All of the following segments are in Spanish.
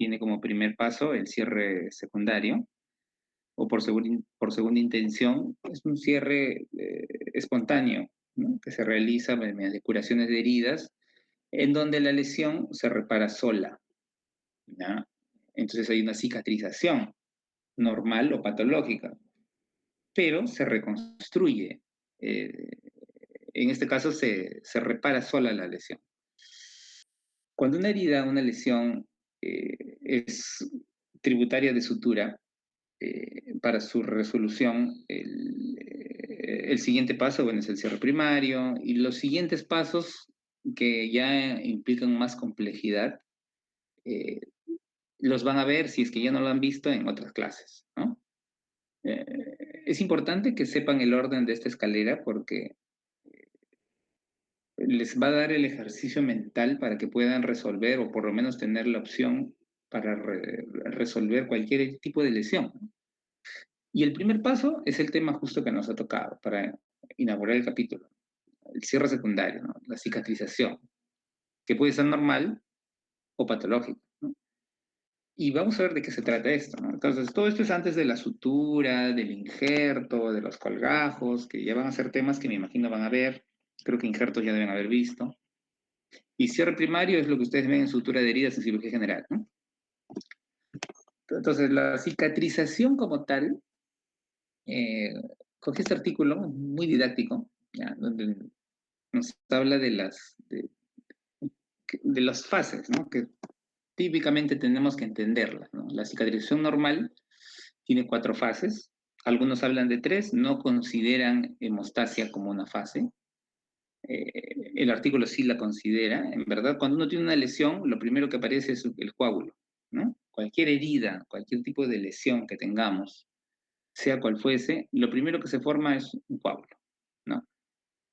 tiene como primer paso el cierre secundario, o por segunda intención, es un cierre espontáneo, ¿no? Que se realiza mediante curaciones de heridas, en donde la lesión se repara sola, ¿ya? Entonces hay una cicatrización normal o patológica, pero se reconstruye. eh, en este caso se repara sola la lesión. Cuando una herida, una lesión es tributaria de sutura, para su resolución, el siguiente paso, bueno, es el cierre primario y los siguientes pasos que ya implican más complejidad, eh, los van a ver si es que ya no lo han visto en otras clases, ¿no? Eh, es importante que sepan el orden de esta escalera porque les va a dar el ejercicio mental para que puedan resolver o por lo menos tener la opción para resolver cualquier tipo de lesión, ¿no? Y el primer paso es el tema justo que nos ha tocado para inaugurar el capítulo, el cierre secundario, ¿no? La cicatrización, que puede ser normal o patológica, ¿no? Y vamos a ver de qué se trata esto, ¿no? Entonces, todo esto es antes de la sutura, del injerto, de los colgajos, que ya van a ser temas que me imagino van a ver. Creo que injertos ya deben haber visto. Y cierre primario es lo que ustedes ven en sutura de heridas en cirugía general, ¿no? Entonces, la cicatrización como tal, eh, cogí este artículo muy didáctico, ¿ya? Donde nos habla de las fases, ¿no? Que típicamente tenemos que entenderlas, ¿no? La cicatrización normal tiene 4 fases. Algunos hablan de 3, no consideran hemostasia como una fase. El artículo sí la considera. En verdad, cuando uno tiene una lesión, lo primero que aparece es el coágulo, ¿no? Cualquier herida, cualquier tipo de lesión que tengamos, sea cual fuese, lo primero que se forma es un coágulo, ¿no?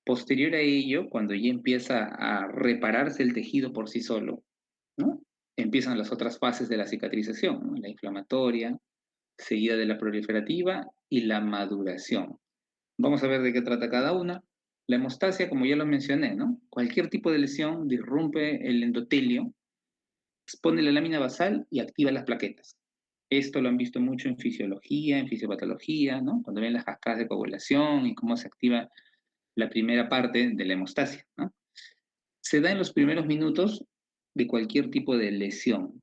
Posterior a ello, cuando ya empieza a repararse el tejido por sí solo, ¿no? Empiezan las otras fases de la cicatrización, ¿no? La inflamatoria, seguida de la proliferativa y la maduración. Vamos a ver de qué trata cada una. La hemostasia, como ya lo mencioné, ¿no? Cualquier tipo de lesión disrumpe el endotelio, expone la lámina basal y activa las plaquetas. Esto lo han visto mucho en fisiología, en fisiopatología, ¿no? Cuando ven las cascadas de coagulación y cómo se activa la primera parte de la hemostasia, ¿no? Se da en los primeros minutos de cualquier tipo de lesión.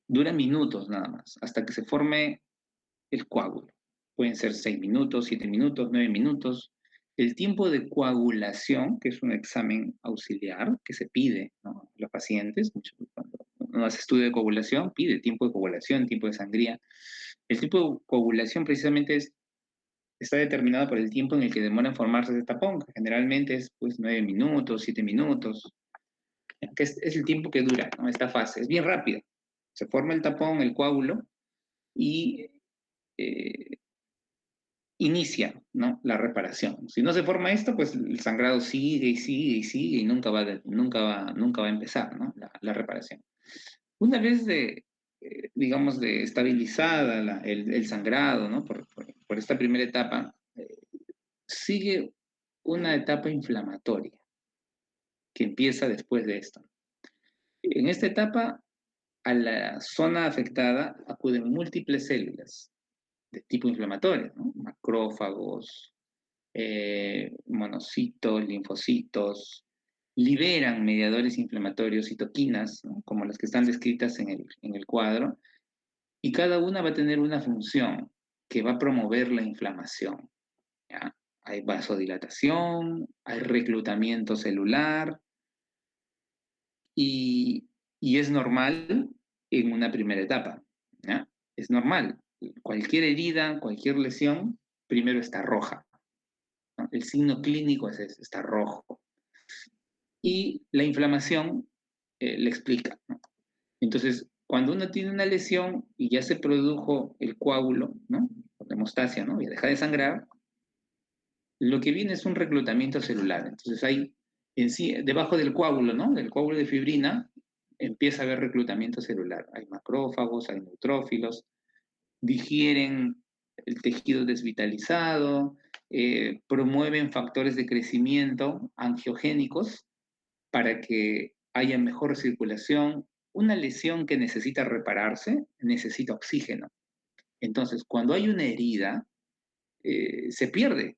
Dura minutos nada más, hasta que se forme el coágulo. Pueden ser 6 minutos, 7 minutos, 9 minutos. El tiempo de coagulación, que es un examen auxiliar que se pide, ¿no?, a los pacientes, cuando uno hace estudio de coagulación, pide tiempo de coagulación, tiempo de sangría. El tiempo de coagulación precisamente está determinado por el tiempo en el que demora en formarse ese tapón, que generalmente es pues 9 minutos, 7 minutos, que es el tiempo que dura, ¿no?, esta fase. Es bien rápida. Se forma el tapón, el coágulo, y eh, inicia, ¿no?, la reparación. Si no se forma esto, pues el sangrado sigue y sigue y sigue y nunca va a empezar, ¿no?, la reparación. Una vez digamos, de estabilizada el sangrado, ¿no?, por esta primera etapa, sigue una etapa inflamatoria que empieza después de esto. En esta etapa, a la zona afectada acuden múltiples células de tipo inflamatorio, ¿no? Macrófagos, monocitos, linfocitos, liberan mediadores inflamatorios, citoquinas, ¿no?, como las que están descritas en el cuadro, y cada una va a tener una función que va a promover la inflamación, ¿ya? Hay vasodilatación, hay reclutamiento celular, y, y es normal en una primera etapa, ¿ya? Es normal. Cualquier herida, cualquier lesión, primero está roja, ¿no? El signo clínico es ese, está rojo. Y la inflamación le explica, ¿no? Entonces, cuando uno tiene una lesión y ya se produjo el coágulo, ¿no?, la hemostasia, ¿no?, y deja de sangrar, lo que viene es un reclutamiento celular. Entonces, hay en sí, debajo del coágulo, ¿no?, del coágulo de fibrina, empieza a haber reclutamiento celular. Hay macrófagos, hay neutrófilos, digieren el tejido desvitalizado, promueven factores de crecimiento angiogénicos para que haya mejor circulación una lesión que necesita repararse necesita oxígeno. Entonces, cuando hay una herida, se pierde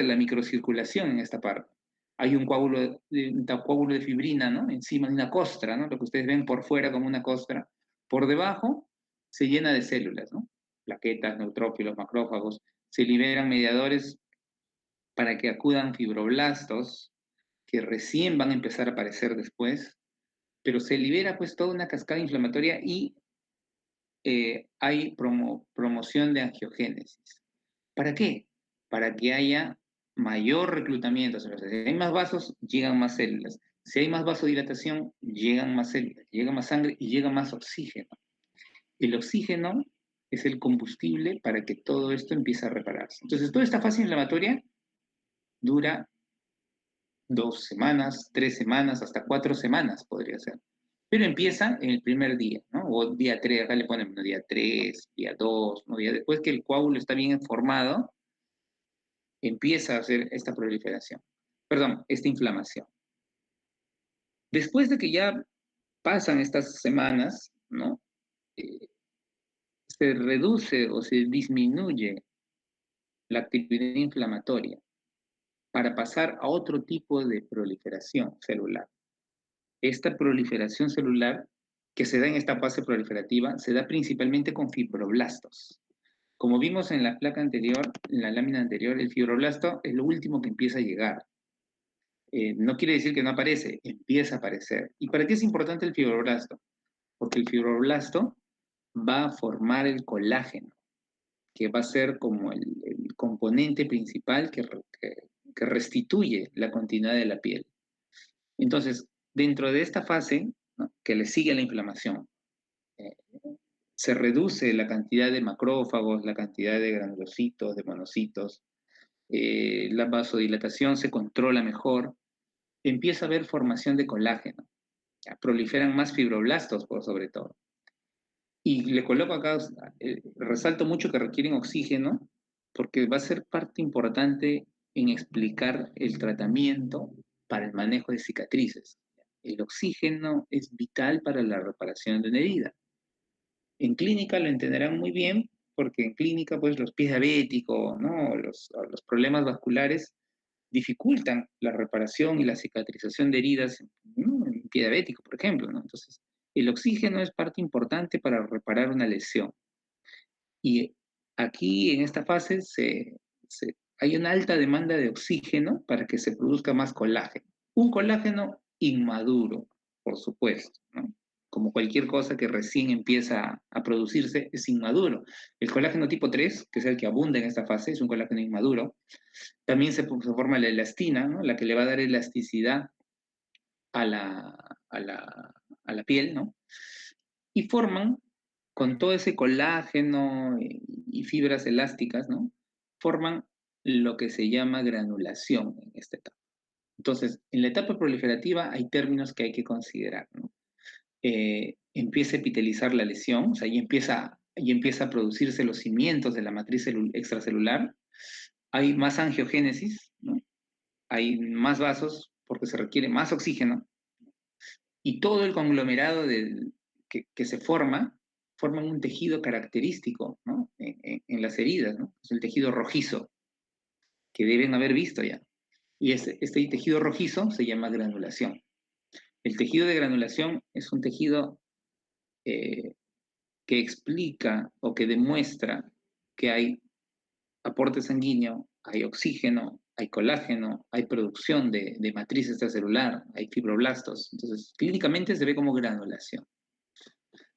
la microcirculación en esta parte. Hay un coágulo de fibrina, ¿no? Encima de una costra, ¿no? Lo que ustedes ven por fuera como una costra. Por debajo se llena de células, ¿no? Plaquetas, neutrófilos, macrófagos. Se liberan mediadores para que acudan fibroblastos, que recién van a empezar a aparecer después, pero se libera pues toda una cascada inflamatoria y hay promoción de angiogénesis. ¿Para qué? Para que haya mayor reclutamiento. O sea, si hay más vasos, llegan más células. Si hay más vasodilatación, llegan más células, llega más sangre y llega más oxígeno. El oxígeno es el combustible para que todo esto empiece a repararse. Entonces, toda esta fase inflamatoria dura 2 semanas, 3 semanas, hasta 4 semanas podría ser. Pero empieza en el primer día, ¿no? O día 3, acá le ponen día 3, día 2, ¿no? Día después que el coágulo está bien formado, empieza a hacer esta proliferación, perdón, esta inflamación. Después de que ya pasan estas semanas, ¿no? Se reduce o se disminuye la actividad inflamatoria para pasar a otro tipo de proliferación celular. Esta proliferación celular que se da en esta fase proliferativa se da principalmente con fibroblastos. Como vimos en la placa anterior, en la lámina anterior, el fibroblasto es lo último que empieza a llegar. No quiere decir que no aparece, empieza a aparecer. ¿Y para qué es importante el fibroblasto? Porque el fibroblasto va a formar el colágeno, que va a ser como el componente principal que restituye la continuidad de la piel. Entonces, dentro de esta fase, ¿no?, que le sigue a la inflamación, eh, se reduce la cantidad de macrófagos, la cantidad de granulocitos, de monocitos, la vasodilatación se controla mejor, empieza a haber formación de colágeno, ya, proliferan más fibroblastos por sobre todo. Y le coloco acá, resalto mucho que requieren oxígeno, porque va a ser parte importante en explicar el tratamiento para el manejo de cicatrices. El oxígeno es vital para la reparación de una herida. En clínica lo entenderán muy bien, porque en clínica, pues, los pies diabéticos, ¿no?, los problemas vasculares dificultan la reparación y la cicatrización de heridas, ¿no?, en pie diabético, por ejemplo, ¿no? Entonces, el oxígeno es parte importante para reparar una lesión. Y aquí, en esta fase, hay una alta demanda de oxígeno para que se produzca más colágeno. Un colágeno inmaduro, por supuesto, ¿no? Como cualquier cosa que recién empieza a producirse, es inmaduro. El colágeno tipo 3, que es el que abunda en esta fase, es un colágeno inmaduro. También se forma la elastina, ¿no?, la que le va a dar elasticidad a la piel, ¿no? Y forman, con todo ese colágeno y fibras elásticas, ¿no?, forman lo que se llama granulación en esta etapa. Entonces, en la etapa proliferativa hay términos que hay que considerar, ¿no? Empieza a epitelizar la lesión, o sea, y empieza a producirse los cimientos de la matriz extracelular. Hay más angiogénesis, ¿no? Hay más vasos porque se requiere más oxígeno, y todo el conglomerado que se forman un tejido característico, ¿no?, en las heridas, ¿no? Es el tejido rojizo, que deben haber visto ya. Y este tejido rojizo se llama granulación. El tejido de granulación es un tejido eh, que explica o que demuestra que hay aporte sanguíneo, hay oxígeno, hay colágeno, hay producción de matriz extracelular, hay fibroblastos. Entonces, clínicamente se ve como granulación.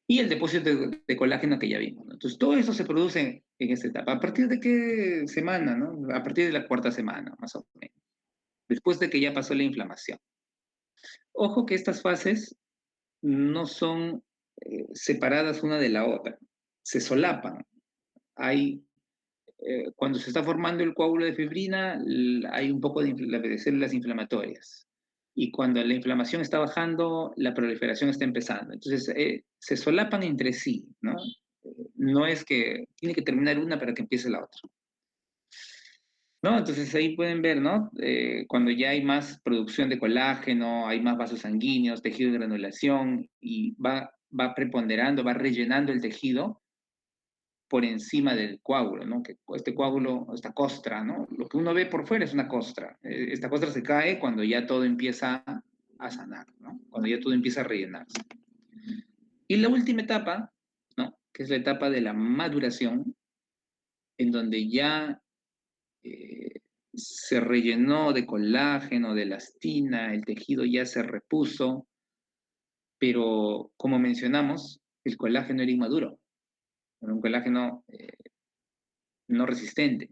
Y el depósito de colágeno que ya vimos, ¿no? Entonces, todo eso se produce en esta etapa. ¿A partir de qué semana, no? A partir de la cuarta semana, más o menos. Después de que ya pasó la inflamación. Ojo que estas fases no son separadas una de la otra, se solapan. Cuando se está formando el coágulo de fibrina, hay un poco de células inflamatorias. Y cuando la inflamación está bajando, la proliferación está empezando. Entonces, se solapan entre sí, ¿no? No es que tiene que terminar una para que empiece la otra. ¿no? Entonces ahí pueden ver, ¿no? Cuando ya hay más producción de colágeno, hay más vasos sanguíneos, tejido de granulación, y va preponderando, va rellenando el tejido por encima del coágulo, ¿no? Que este coágulo, esta costra, ¿no? Lo que uno ve por fuera es una costra. Esta costra se cae cuando ya todo empieza a sanar, ¿no? Cuando ya todo empieza a rellenarse. Y la última etapa, ¿no? Que es la etapa de la maduración, en donde ya eh, se rellenó de colágeno, de elastina, el tejido ya se repuso, pero como mencionamos, el colágeno era inmaduro, era un colágeno no resistente.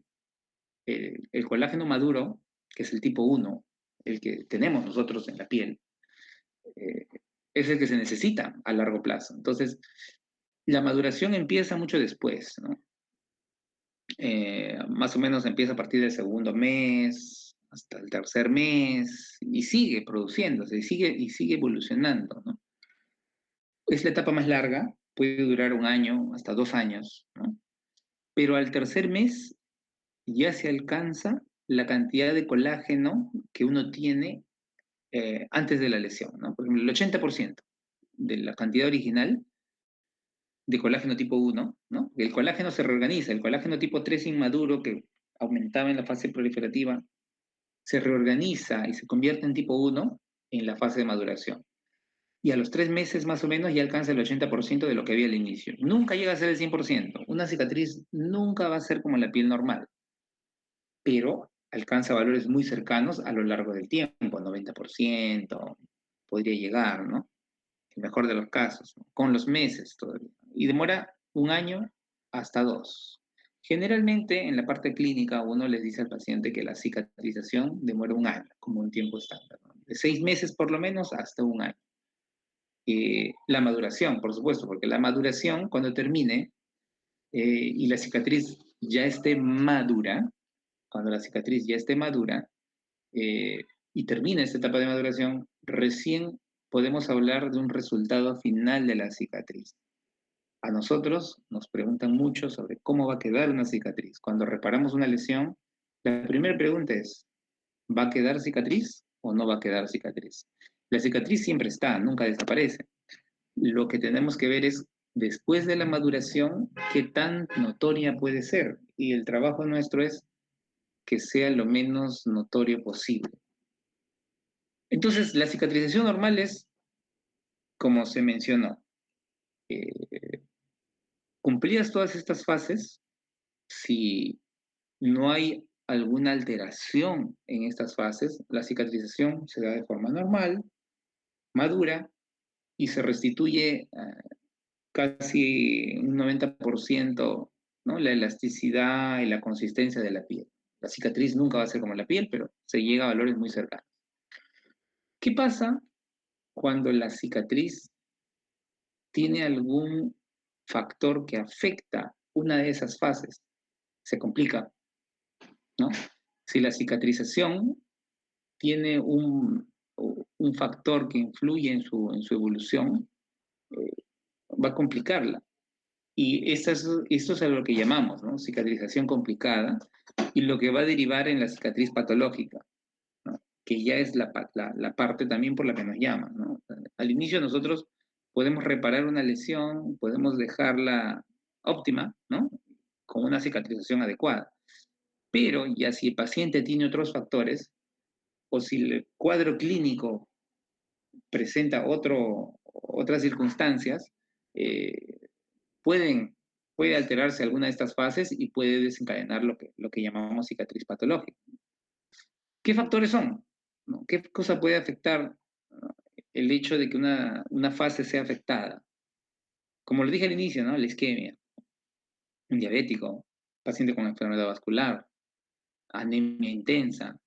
El colágeno maduro, que es el tipo 1, el que tenemos nosotros en la piel, eh, es el que se necesita a largo plazo. Entonces, la maduración empieza mucho después, ¿no? Más o menos empieza a partir del segundo mes, hasta el tercer mes, y sigue produciéndose, y sigue evolucionando, ¿no? Es la etapa más larga, puede durar un año, hasta 2 años, ¿no? Pero al tercer mes ya se alcanza la cantidad de colágeno que uno tiene antes de la lesión, ¿no? Por ejemplo, el 80% de la cantidad original de colágeno tipo 1, ¿no? El colágeno se reorganiza, el colágeno tipo 3 inmaduro que aumentaba en la fase proliferativa, se reorganiza y se convierte en tipo 1 en la fase de maduración. Y a los 3 meses más o menos ya alcanza el 80% de lo que había al inicio. Nunca llega a ser el 100%. Una cicatriz nunca va a ser como la piel normal, pero alcanza valores muy cercanos a lo largo del tiempo, 90% podría llegar, ¿no? El mejor de los casos, ¿no? Con los meses todavía. Y demora un año hasta 2. Generalmente en la parte clínica uno les dice al paciente que la cicatrización demora un año, como un tiempo estándar, ¿no? De 6 meses por lo menos hasta un año. La maduración, por supuesto, porque la maduración cuando termine y la cicatriz ya esté madura, cuando la cicatriz ya esté madura y termine esta etapa de maduración, recién podemos hablar de un resultado final de la cicatriz. A nosotros nos preguntan mucho sobre cómo va a quedar una cicatriz. Cuando reparamos una lesión, la primera pregunta es, ¿va a quedar cicatriz o no va a quedar cicatriz? La cicatriz siempre está, nunca desaparece. Lo que tenemos que ver es, después de la maduración, qué tan notoria puede ser. Y el trabajo nuestro es que sea lo menos notorio posible. Entonces, la cicatrización normal es, como se mencionó, eh, cumplidas todas estas fases, si no hay alguna alteración en estas fases, la cicatrización se da de forma normal, madura, y se restituye casi un 90%, ¿no? La elasticidad y la consistencia de la piel. La cicatriz nunca va a ser como la piel, pero se llega a valores muy cercanos. ¿Qué pasa cuando la cicatriz tiene algún factor que afecta una de esas fases? Se complica, ¿no? Si la cicatrización tiene un factor que influye en su evolución, eh, va a complicarla. Y esto es a lo que llamamos, ¿no? Cicatrización complicada y lo que va a derivar en la cicatriz patológica, ¿no? Que ya es la parte también por la que nos llaman, ¿no? Al inicio nosotros podemos reparar una lesión, podemos dejarla óptima, ¿no? Con una cicatrización adecuada. Pero ya si el paciente tiene otros factores, o si el cuadro clínico presenta otras circunstancias, eh, pueden, puede alterarse alguna de estas fases y puede desencadenar lo que llamamos cicatriz patológica. ¿Qué factores son? ¿No? ¿Qué cosa puede afectar el hecho de que una fase sea afectada? Como lo dije al inicio, ¿no? La isquemia, un diabético, paciente con enfermedad vascular, anemia intensa,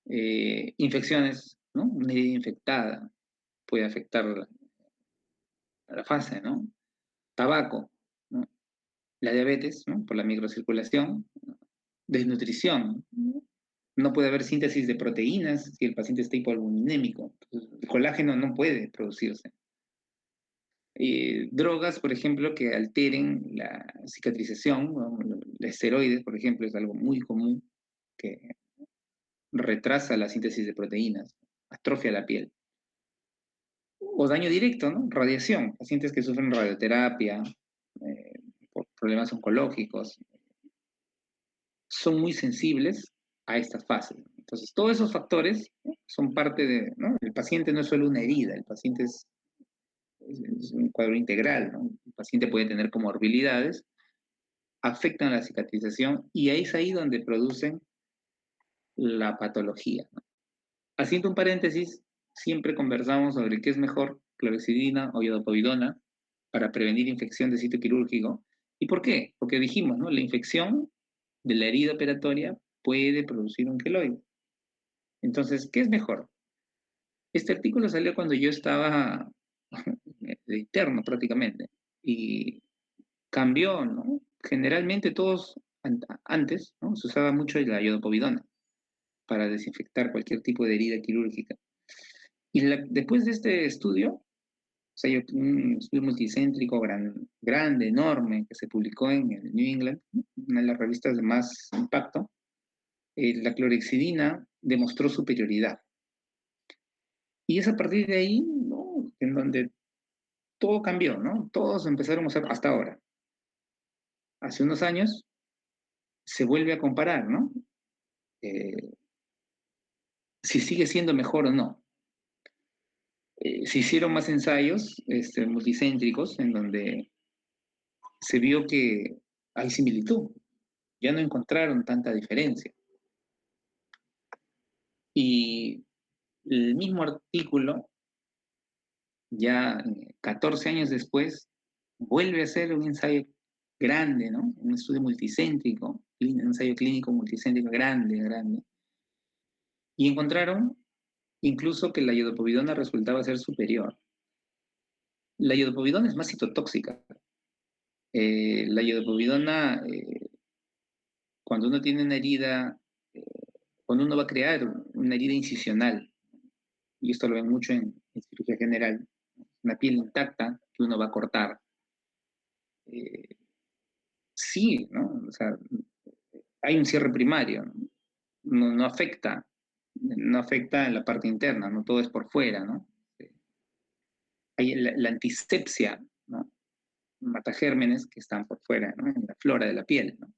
infecciones, ¿no? Una herida infectada puede afectar la fase, ¿no? Tabaco, ¿no? La diabetes, ¿no? Por la microcirculación, desnutrición. No puede haber síntesis de proteínas si el paciente está hipoalbuminémico. El colágeno no puede producirse. Drogas, por ejemplo, que alteren la cicatrización, ¿no? Los esteroides, por ejemplo, es algo muy común. que retrasa la síntesis de proteínas, atrofia la piel. O daño directo, ¿no? Radiación, pacientes que sufren radioterapia, por problemas oncológicos, son muy sensibles a estas fases. Entonces, todos esos factores, ¿no?, son parte de, ¿no? El paciente no es solo una herida, el paciente es un cuadro integral, ¿no? El paciente puede tener comorbilidades, afectan la cicatrización y ahí es ahí donde producen la patología, ¿no? Haciendo un paréntesis, siempre conversamos sobre qué es mejor, clorexidina o iodopovidona, para prevenir infección de sitio quirúrgico. ¿Y por qué? Porque dijimos, ¿no? La infección de la herida operatoria puede producir un queloide. Entonces, ¿qué es mejor? Este artículo salió cuando yo estaba de interno prácticamente y cambió, ¿no? Generalmente todos antes, ¿no?, se usaba mucho la iodopovidona para desinfectar cualquier tipo de herida quirúrgica. Y después de este estudio, o sea, un estudio multicéntrico grande, enorme, que se publicó en el New England, una de las revistas de más impacto, la clorexidina demostró superioridad. Y es a partir de ahí, ¿no?, en donde todo cambió, ¿no? Todos empezaron a usar hasta ahora. Hace unos años se vuelve a comparar, ¿no? Eh, si sigue siendo mejor o no. Se hicieron más ensayos multicéntricos en donde se vio que hay similitud, ya no encontraron tanta diferencia. Y el mismo artículo, ya 14 años después, vuelve a ser un ensayo grande, ¿no? Un estudio multicéntrico, un ensayo clínico multicéntrico grande, y encontraron incluso que la iodopovidona resultaba ser superior. La iodopovidona es más citotóxica. La iodopovidona, cuando uno tiene una herida, eh, cuando uno va a crear una herida incisional, y esto lo ven mucho en cirugía general, una piel intacta que uno va a cortar, eh, sí, ¿no? O sea, hay un cierre primario, ¿no? No afecta, no afecta en la parte interna, no todo es por fuera, ¿no? Hay la antisepsia, ¿no? Mata gérmenes que están por fuera, ¿no?, en la flora de la piel, ¿no?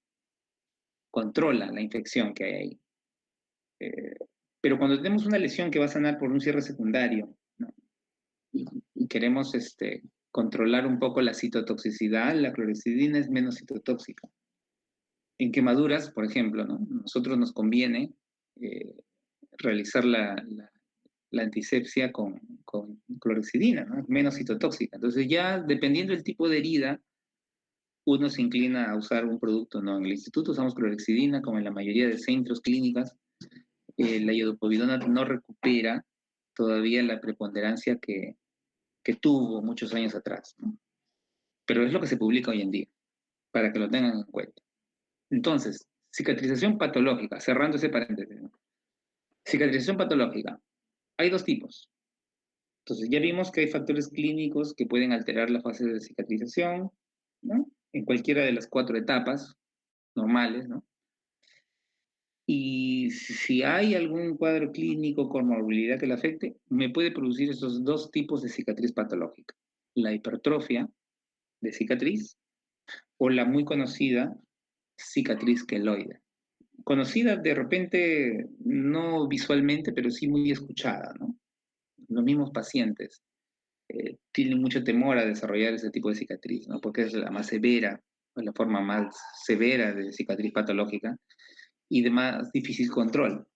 Controla la infección que hay ahí. Eh, pero cuando tenemos una lesión que va a sanar por un cierre secundario, ¿no?, y queremos controlar un poco la citotoxicidad, la clorexidina es menos citotóxica. En quemaduras, por ejemplo, ¿no?, nosotros nos conviene eh, realizar la antisepsia con clorexidina, ¿no?, menos citotóxica. Entonces ya, dependiendo del tipo de herida, uno se inclina a usar un producto, ¿no? En el instituto usamos clorexidina, como en la mayoría de centros clínicas. La iodopovidona no recupera todavía la preponderancia que tuvo muchos años atrás, ¿no? Pero es lo que se publica hoy en día, para que lo tengan en cuenta. Entonces, cicatrización patológica, cerrando ese paréntesis, ¿no? Cicatrización patológica. Hay dos tipos. Entonces, ya vimos que hay factores clínicos que pueden alterar la fase de cicatrización, ¿no?, en cualquiera de las 4 etapas normales, ¿no? Y si hay algún cuadro clínico con morbilidad que le afecte, me puede producir esos dos tipos de cicatriz patológica: la hipertrofia de cicatriz o la muy conocida cicatriz queloide. Conocida de repente, no visualmente, pero sí muy escuchada, ¿no? Los mismos pacientes tienen mucho temor a desarrollar ese tipo de cicatriz, ¿no?, porque es la más severa, o la forma más severa de cicatriz patológica y de más difícil control.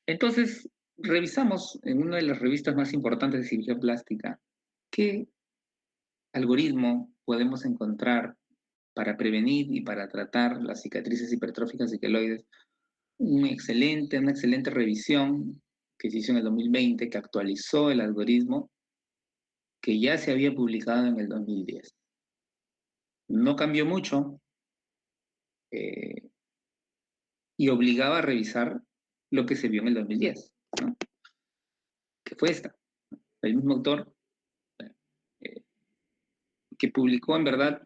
Entonces, revisamos en una de las revistas más importantes de cirugía plástica qué algoritmo podemos encontrar para prevenir y para tratar las cicatrices hipertróficas y queloides. Una excelente revisión que se hizo en el 2020, que actualizó el algoritmo que ya se había publicado en el 2010. No cambió mucho, eh, y obligaba a revisar lo que se vio en el 2010, ¿no?, que fue esta. El mismo autor eh, que publicó en verdad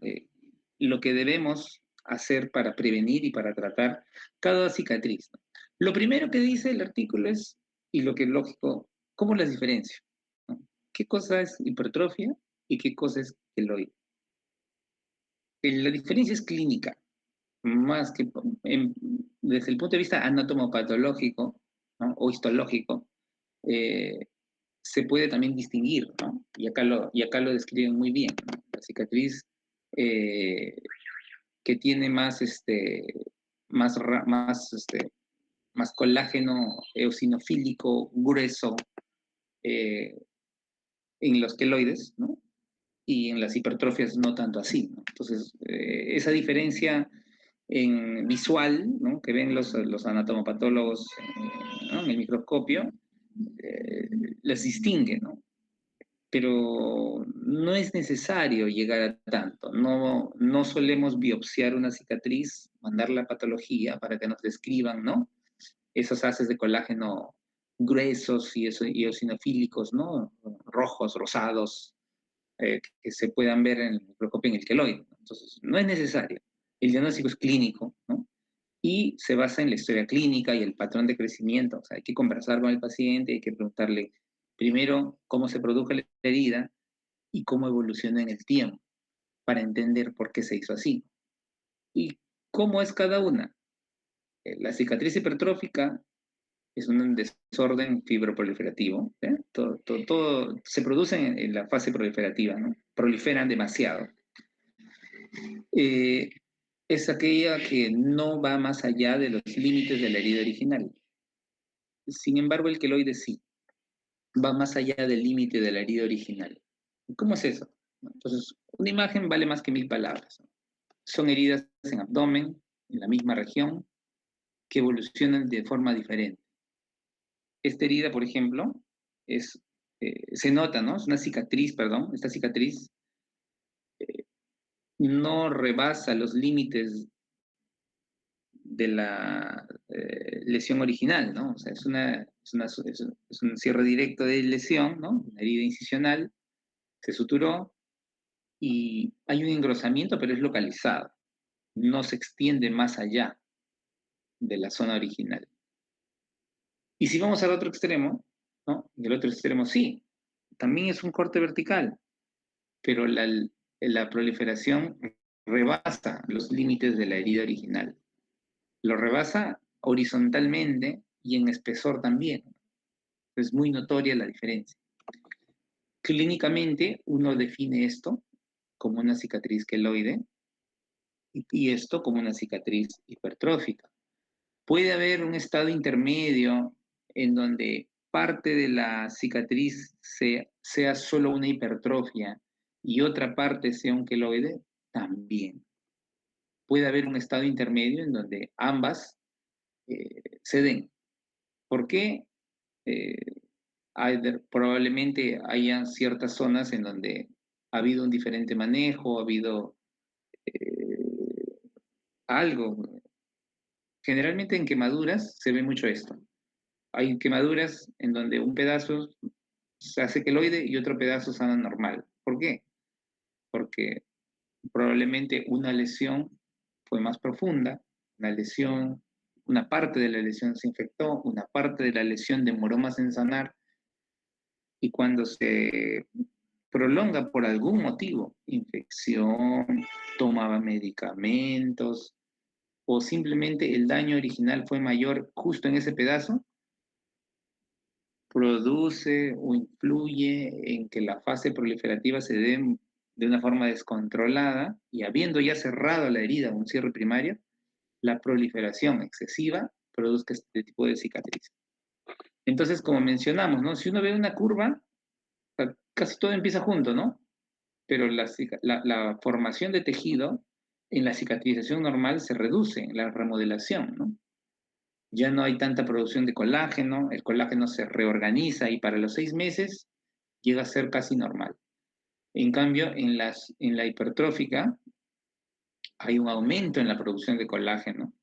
lo que debemos hacer para prevenir y para tratar cada cicatriz, ¿no? Lo primero que dice el artículo es, y lo que es lógico, ¿cómo las diferencio? ¿No? ¿Qué cosa es hipertrofia y qué cosa es queloide? La diferencia es clínica, más que desde el punto de vista anatomopatológico, ¿no? O histológico, eh, se puede también distinguir, ¿no? Y acá lo describen muy bien, ¿no? La cicatriz eh, que tiene más, más colágeno eosinofílico grueso eh, en los queloides, ¿no? Y en las hipertrofias no tanto así, ¿no? Entonces, esa diferencia en visual, ¿no? Que ven los anatomopatólogos ¿no? En el microscopio, eh, les distingue, ¿no? Pero no es necesario llegar a tanto. No, no solemos biopsiar una cicatriz, mandarla a patología para que nos describan, ¿no? Esos haces de colágeno gruesos y eosinofílicos, ¿no? Rojos, rosados, que se puedan ver en el microscopio en el queloide. Entonces, no es necesario. El diagnóstico es clínico, ¿no? Y se basa en la historia clínica y el patrón de crecimiento. O sea, hay que conversar con el paciente, hay que preguntarle primero cómo se produjo la herida y cómo evoluciona en el tiempo para entender por qué se hizo así. ¿Y cómo es cada una? La cicatriz hipertrófica es un desorden fibroproliferativo. ¿Eh? Todo se produce en la fase proliferativa, ¿no? Proliferan demasiado. Eh, es aquella que no va más allá de los límites de la herida original. Sin embargo, el queloide sí, va más allá del límite de la herida original. ¿Cómo es eso? Entonces, una imagen vale más que 1000 palabras. Son heridas en abdomen, en la misma región, que evolucionan de forma diferente. Esta herida, por ejemplo, es, se nota, ¿no? Es una cicatriz, perdón, esta cicatriz no rebasa los límites de la lesión original, ¿no? O sea, es un cierre directo de lesión, ¿no? Una herida incisional, se suturó y hay un engrosamiento, pero es localizado, no se extiende más allá de la zona original. Y si vamos al otro extremo, ¿no? En el otro extremo sí, también es un corte vertical, pero la proliferación rebasa los límites de la herida original. Lo rebasa horizontalmente y en espesor también. Es muy notoria la diferencia. Clínicamente, uno define esto como una cicatriz queloide y esto como una cicatriz hipertrófica. Puede haber un estado intermedio en donde parte de la cicatriz sea solo una hipertrofia y otra parte sea un queloide, también. Puede haber un estado intermedio en donde ambas se den. ¿Por qué? Eh, probablemente haya ciertas zonas en donde ha habido un diferente manejo, ha habido algo. Generalmente en quemaduras se ve mucho esto. Hay quemaduras en donde un pedazo se hace queloide y otro pedazo sana normal. ¿Por qué? Porque probablemente una lesión fue más profunda, una lesión, una parte de la lesión se infectó, una parte de la lesión demoró más en sanar y cuando se prolonga por algún motivo, infección, tomaba medicamentos o simplemente el daño original fue mayor justo en ese pedazo, produce o influye en que la fase proliferativa se dé de una forma descontrolada y habiendo ya cerrado la herida, un cierre primario, la proliferación excesiva produzca este tipo de cicatriz. Entonces, como mencionamos, ¿no? Si uno ve una curva, casi todo empieza junto, ¿no? Pero la formación de tejido en la cicatrización normal se reduce en la remodelación, ¿no? Ya no hay tanta producción de colágeno, el colágeno se reorganiza y para los 6 meses llega a ser casi normal. En cambio, en la hipertrófica hay un aumento en la producción de colágeno,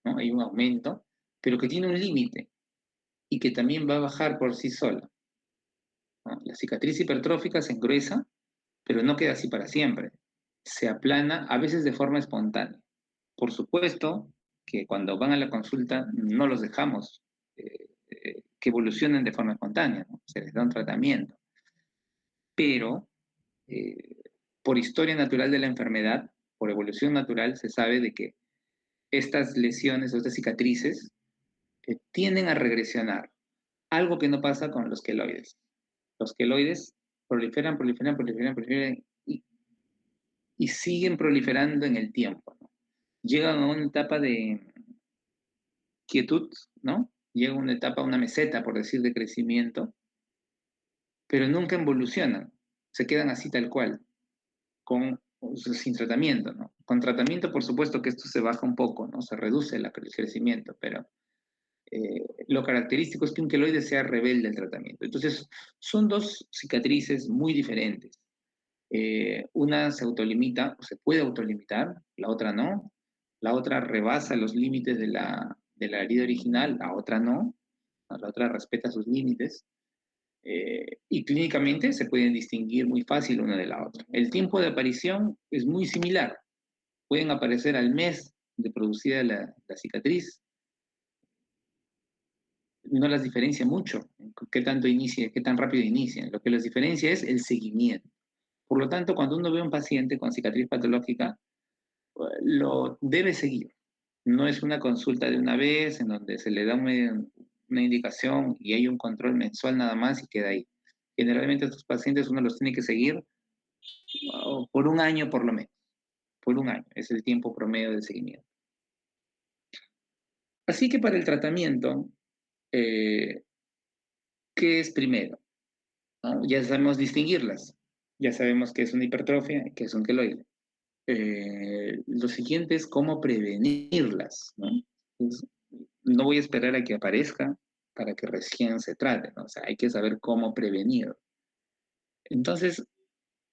¿no? Hay un aumento, pero que tiene un límite y que también va a bajar por sí sola, ¿no? La cicatriz hipertrófica se engruesa, pero no queda así para siempre. Se aplana, a veces de forma espontánea. Por supuesto que cuando van a la consulta no los dejamos que evolucionen de forma espontánea, ¿no? Se les da un tratamiento, pero eh, por historia natural de la enfermedad, por evolución natural, se sabe de que estas lesiones o estas cicatrices tienden a regresionar, algo que no pasa con los queloides. Los queloides proliferan, proliferan, proliferan, proliferan y siguen proliferando en el tiempo, ¿no? Llegan a una etapa de quietud, ¿no? Llega a una etapa, una meseta, por decir, de crecimiento, pero nunca evolucionan, se quedan así tal cual, con, sin tratamiento, ¿no? Con tratamiento, por supuesto que esto se baja un poco, ¿no? Se reduce el crecimiento, pero lo característico es que un queloide sea rebelde al tratamiento. Entonces, son dos cicatrices muy diferentes. Una se autolimita, o se puede autolimitar, la otra no. La otra rebasa los límites de la herida original, la otra no. La otra respeta sus límites. Y clínicamente se pueden distinguir muy fácil una de la otra. El tiempo de aparición es muy similar. Pueden aparecer al mes de producida la cicatriz. No las diferencia mucho, qué tanto inicia, qué tan rápido inician. Lo que las diferencia es el seguimiento. Por lo tanto, cuando uno ve a un paciente con cicatriz patológica, lo debe seguir. No es una consulta de una vez en donde se le da una indicación y hay un control mensual nada más y queda ahí. Generalmente estos pacientes uno los tiene que seguir por un año por lo menos. Por un año es el tiempo promedio de seguimiento. Así que para el tratamiento, eh, ¿qué es primero? ¿No? Ya sabemos distinguirlas. Ya sabemos qué es una hipertrofia y qué es un queloide. Lo siguiente es cómo prevenirlas, ¿no? Entonces, no voy a esperar a que aparezca para que recién se trate, ¿no? O sea, hay que saber cómo prevenir. Entonces,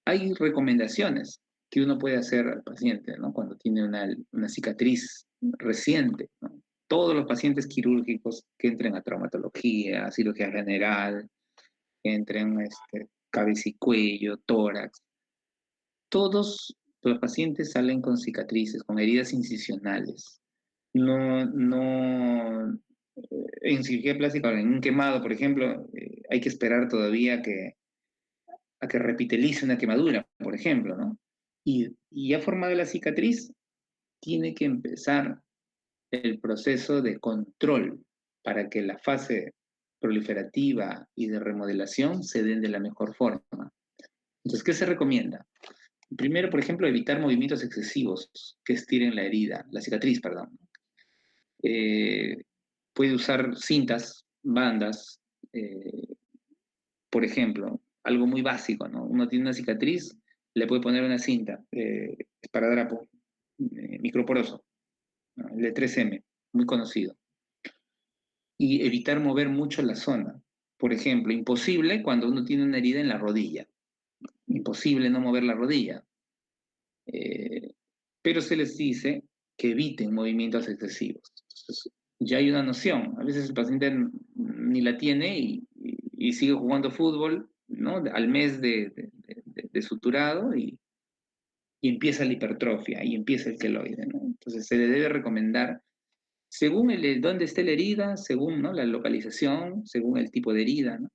hay recomendaciones que uno puede hacer al paciente, ¿no? Cuando tiene una cicatriz reciente, ¿no? Todos los pacientes quirúrgicos que entren a traumatología, cirugía general, que entren cabeza y cuello, tórax, todos los pacientes salen con cicatrices, con heridas incisionales. No, no, en cirugía plástica, en un quemado, por ejemplo, hay que esperar todavía a que repitelice una quemadura, por ejemplo, ¿no? Y ya formada la cicatriz, tiene que empezar el proceso de control para que la fase proliferativa y de remodelación se den de la mejor forma. Entonces, ¿qué se recomienda? Primero, por ejemplo, evitar movimientos excesivos que estiren la herida, la cicatriz, perdón. Eh, Puede usar cintas, bandas, eh, por ejemplo, algo muy básico, ¿no? Uno tiene una cicatriz, le puede poner una cinta, esparadrapo, microporoso, ¿no? El de 3M, muy conocido. Y evitar mover mucho la zona. Por ejemplo, imposible cuando uno tiene una herida en la rodilla. Imposible no mover la rodilla. Eh, pero se les dice que eviten movimientos excesivos. Entonces, ya hay una noción. A veces el paciente ni la tiene y sigue jugando fútbol, ¿no? Al mes de suturado y empieza la hipertrofia y empieza el queloide, ¿no? Entonces se le debe recomendar, según dónde esté la herida, según, ¿no? La localización, según el tipo de herida, ¿no?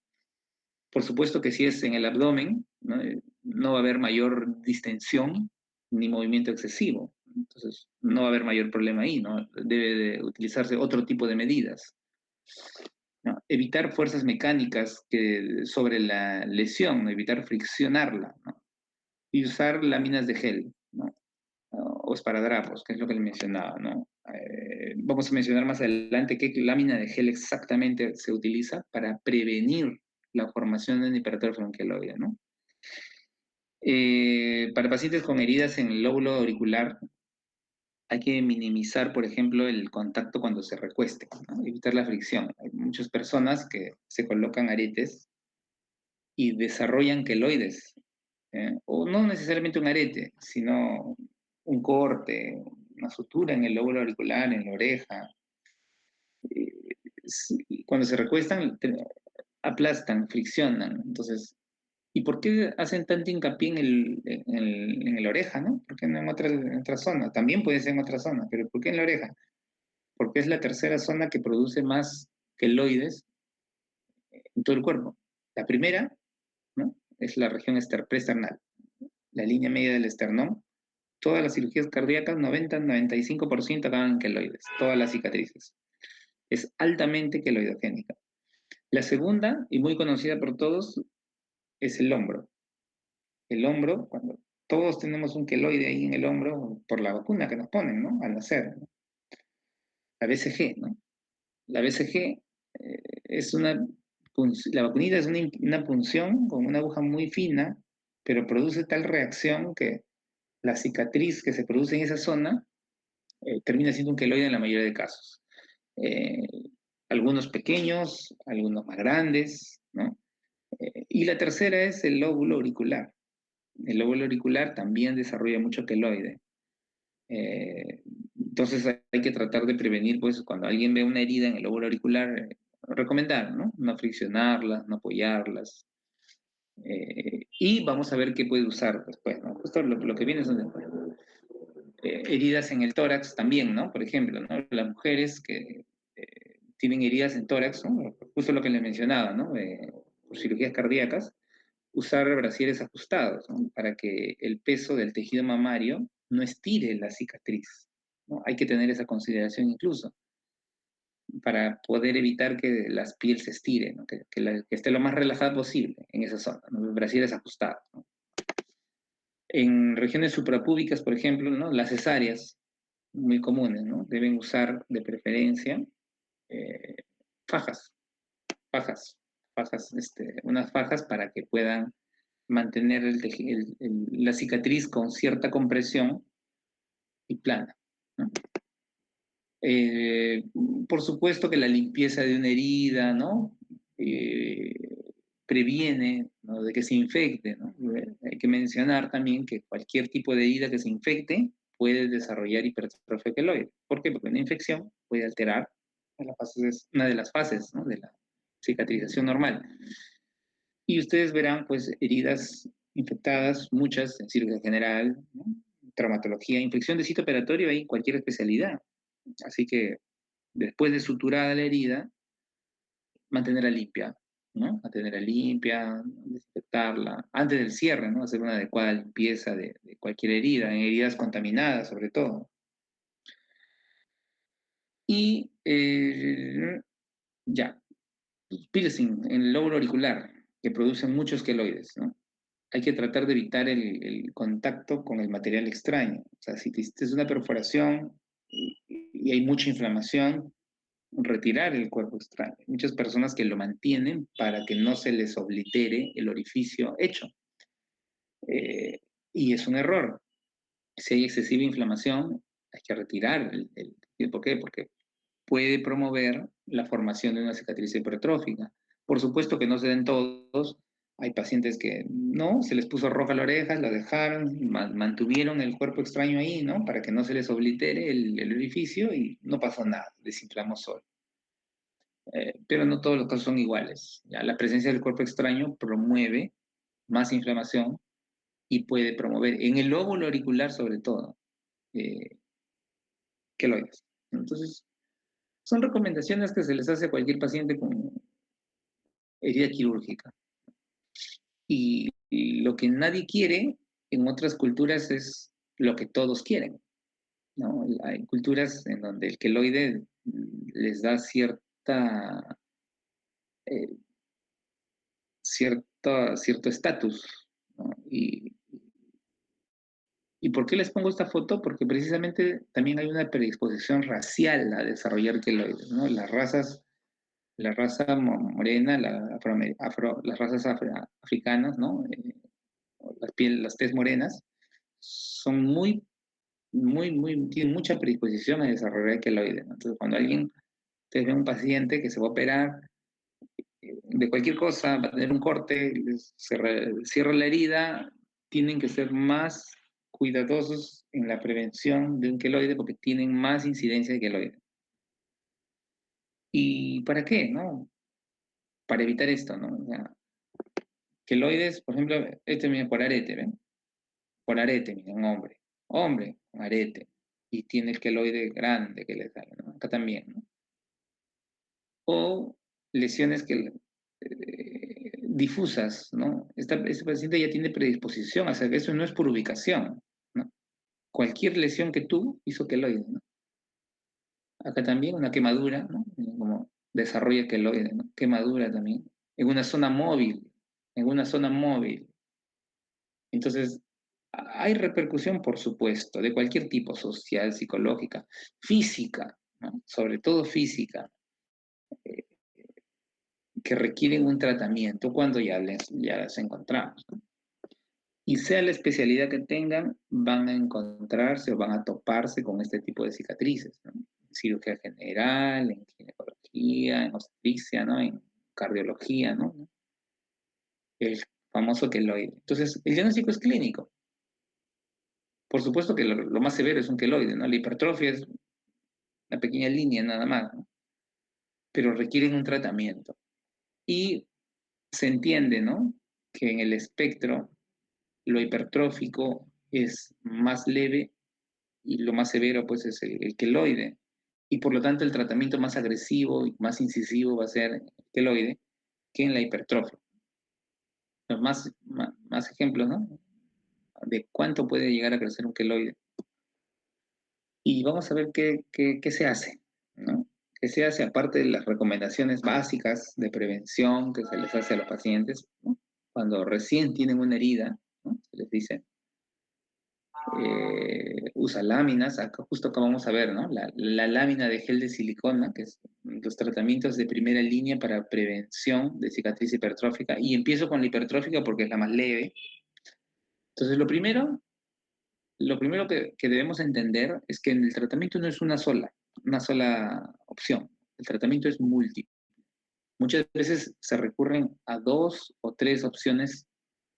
Por supuesto que si es en el abdomen, ¿no? No va a haber mayor distensión ni movimiento excesivo. Entonces, no va a haber mayor problema ahí, ¿no? Debe de utilizarse otro tipo de medidas, ¿no? Evitar fuerzas mecánicas sobre la lesión, ¿no? Evitar friccionarla, ¿no? Y usar láminas de gel, ¿no? O esparadrapos, que es lo que le mencionaba, ¿no? Vamos a mencionar más adelante qué lámina de gel exactamente se utiliza para prevenir la formación de una hipertrofia anquiloide, ¿no? Para pacientes con heridas en el lóbulo auricular, hay que minimizar, por ejemplo, el contacto cuando se recueste, ¿no? Evitar la fricción. Hay muchas personas que se colocan aretes y desarrollan queloides, o no necesariamente un arete, sino un corte, una sutura en el lóbulo auricular, en la oreja. Cuando se recuestan, aplastan, friccionan. Entonces, ¿Y por qué hacen tanto hincapié en la oreja, no? ¿Por qué no en otra zona? También puede ser en otra zona, pero ¿por qué en la oreja? Porque es la tercera zona que produce más queloides en todo el cuerpo. La primera, ¿no? Es la región preesternal, la línea media del esternón. Todas las cirugías cardíacas, 90-95% acaban en queloides, todas las cicatrices. Es altamente queloidogénica. La segunda, y muy conocida por todos, es el hombro. El hombro, cuando todos tenemos un queloide ahí en el hombro por la vacuna que nos ponen, ¿no? Al nacer, ¿no? La BCG, ¿no? La BCG es la vacunita es una punción con una aguja muy fina, pero produce tal reacción que la cicatriz que se produce en esa zona termina siendo un queloide en la mayoría de casos. Eh, algunos pequeños, algunos más grandes, ¿no? Y la tercera es el lóbulo auricular. El lóbulo auricular también desarrolla mucho queloide. Eh, entonces hay que tratar de prevenir, pues, cuando alguien ve una herida en el lóbulo auricular, recomendar, ¿no? No friccionarlas, no apoyarlas. Y vamos a ver qué puede usar después, ¿no? Justo lo que viene son después. Heridas en el tórax también, ¿no? Por ejemplo, ¿no? Las mujeres que tienen heridas en tórax, ¿no? Justo lo que les mencionaba, ¿no? Por cirugías cardíacas, usar brasieres ajustados, ¿no? Para que el peso del tejido mamario no estire la cicatriz, ¿no? Hay que tener esa consideración incluso para poder evitar que la piel se estire, ¿no? Que esté lo más relajada posible en esa zona, ¿no? Brasieres ajustados, ¿no? En regiones suprapúbicas, por ejemplo, ¿no? Las cesáreas, muy comunes, ¿no? Deben usar de preferencia eh, fajas, fajas, fajas, unas fajas para que puedan mantener la cicatriz con cierta compresión y plana, ¿no? Eh, por supuesto que la limpieza de una herida, ¿no? Eh, previene, ¿no? De que se infecte, ¿no? Hay que mencionar también que cualquier tipo de herida que se infecte puede desarrollar hipertrofia queloide. ¿Por qué? Porque una infección puede alterar una de las fases, ¿no? De la cicatrización normal. Y ustedes verán, pues, heridas infectadas, muchas en cirugía general, ¿no? Traumatología, infección de sitio operatorio, hay cualquier especialidad. Así que después de suturada la herida, mantenerla limpia, ¿no? Mantenerla limpia, desinfectarla, antes del cierre, ¿no? Hacer una adecuada limpieza de cualquier herida, en heridas contaminadas sobre todo. Y ya, piercing en el lóbulo auricular, que producen muchos queloides, ¿no? Hay que tratar de evitar el contacto con el material extraño. O sea, si es una perforación y hay mucha inflamación, retirar el cuerpo extraño. Hay muchas personas que lo mantienen para que no se les oblitere el orificio hecho. Y es un error. Si hay excesiva inflamación, hay que retirar ¿por qué? Porque puede promover la formación de una cicatriz hipertrófica. Por supuesto que no se den todos. Hay pacientes que no, se les puso roja la oreja, la dejaron, mantuvieron el cuerpo extraño ahí, ¿no? Para que no se les oblitere el orificio y no pasó nada, desinflamó solo. Pero no todos los casos son iguales. ¿Ya? La presencia del cuerpo extraño promueve más inflamación y puede promover, en el lóbulo auricular sobre todo, eh, queloides. Entonces, son recomendaciones que se les hace a cualquier paciente con herida quirúrgica. Y lo que nadie quiere en otras culturas es lo que todos quieren, ¿no? Hay culturas en donde el queloide les da eh, cierto estatus, ¿no? ¿Y por qué les pongo esta foto? Porque precisamente también hay una predisposición racial a desarrollar queloides, ¿no? La raza morena, las razas africanas, ¿no? Las tez morenas, son tienen mucha predisposición a desarrollar queloides, ¿no? Entonces, cuando ustedes ven un paciente que se va a operar de cualquier cosa, va a tener un corte, cierra la herida, tienen que ser más cuidadosos en la prevención de un queloide porque tienen más incidencia de queloide. ¿Y para qué, no? Para evitar esto, ¿no? O sea, Queloides, por ejemplo, este viene por arete, ¿ven? Por arete, mira, un hombre. Hombre, con arete. Y tiene el queloide grande que le sale, ¿no? Acá también, ¿no? O lesiones difusas, ¿no? Este paciente ya tiene predisposición, o sea, que eso no es por ubicación, ¿no? Cualquier lesión que tú hizo queloide, ¿no? Acá también una quemadura, ¿no? Como desarrolla queloide, ¿no? Quemadura también. En una zona móvil, en una zona móvil. Entonces, hay repercusión, por supuesto, de cualquier tipo, social, psicológica, física, ¿no? Sobre todo física, eh, que requieren un tratamiento cuando ya las encontramos, ¿no? Y sea la especialidad que tengan, van a encontrarse o van a toparse con este tipo de cicatrices, ¿no? En cirugía general, en ginecología, en obstetricia, ¿no? En cardiología, ¿no? El famoso queloide. Entonces, el diagnóstico es clínico. Por supuesto que lo más severo es un queloide, ¿no? La hipertrofia es una pequeña línea nada más, ¿no? Pero requieren un tratamiento. Y se entiende, ¿no? Que en el espectro lo hipertrófico es más leve y lo más severo pues es el queloide. Y por lo tanto el tratamiento más agresivo y más incisivo va a ser el queloide que en la hipertrofia. Más ejemplos, ¿no? De cuánto puede llegar a crecer un queloide. Y vamos a ver qué se hace, ¿no? ¿Qué se hace aparte de las recomendaciones básicas de prevención que se les hace a los pacientes, ¿no? Cuando recién tienen una herida, ¿no? Se les dice, usa láminas, acá, justo acá vamos a ver, ¿no? La lámina de gel de silicona, que es los tratamientos de primera línea para prevención de cicatriz hipertrófica, y empiezo con la hipertrófica porque es la más leve. Entonces, lo primero que debemos entender es que en el tratamiento no es una sola opción. El tratamiento es múltiple. Muchas veces se recurren a 2 o 3 opciones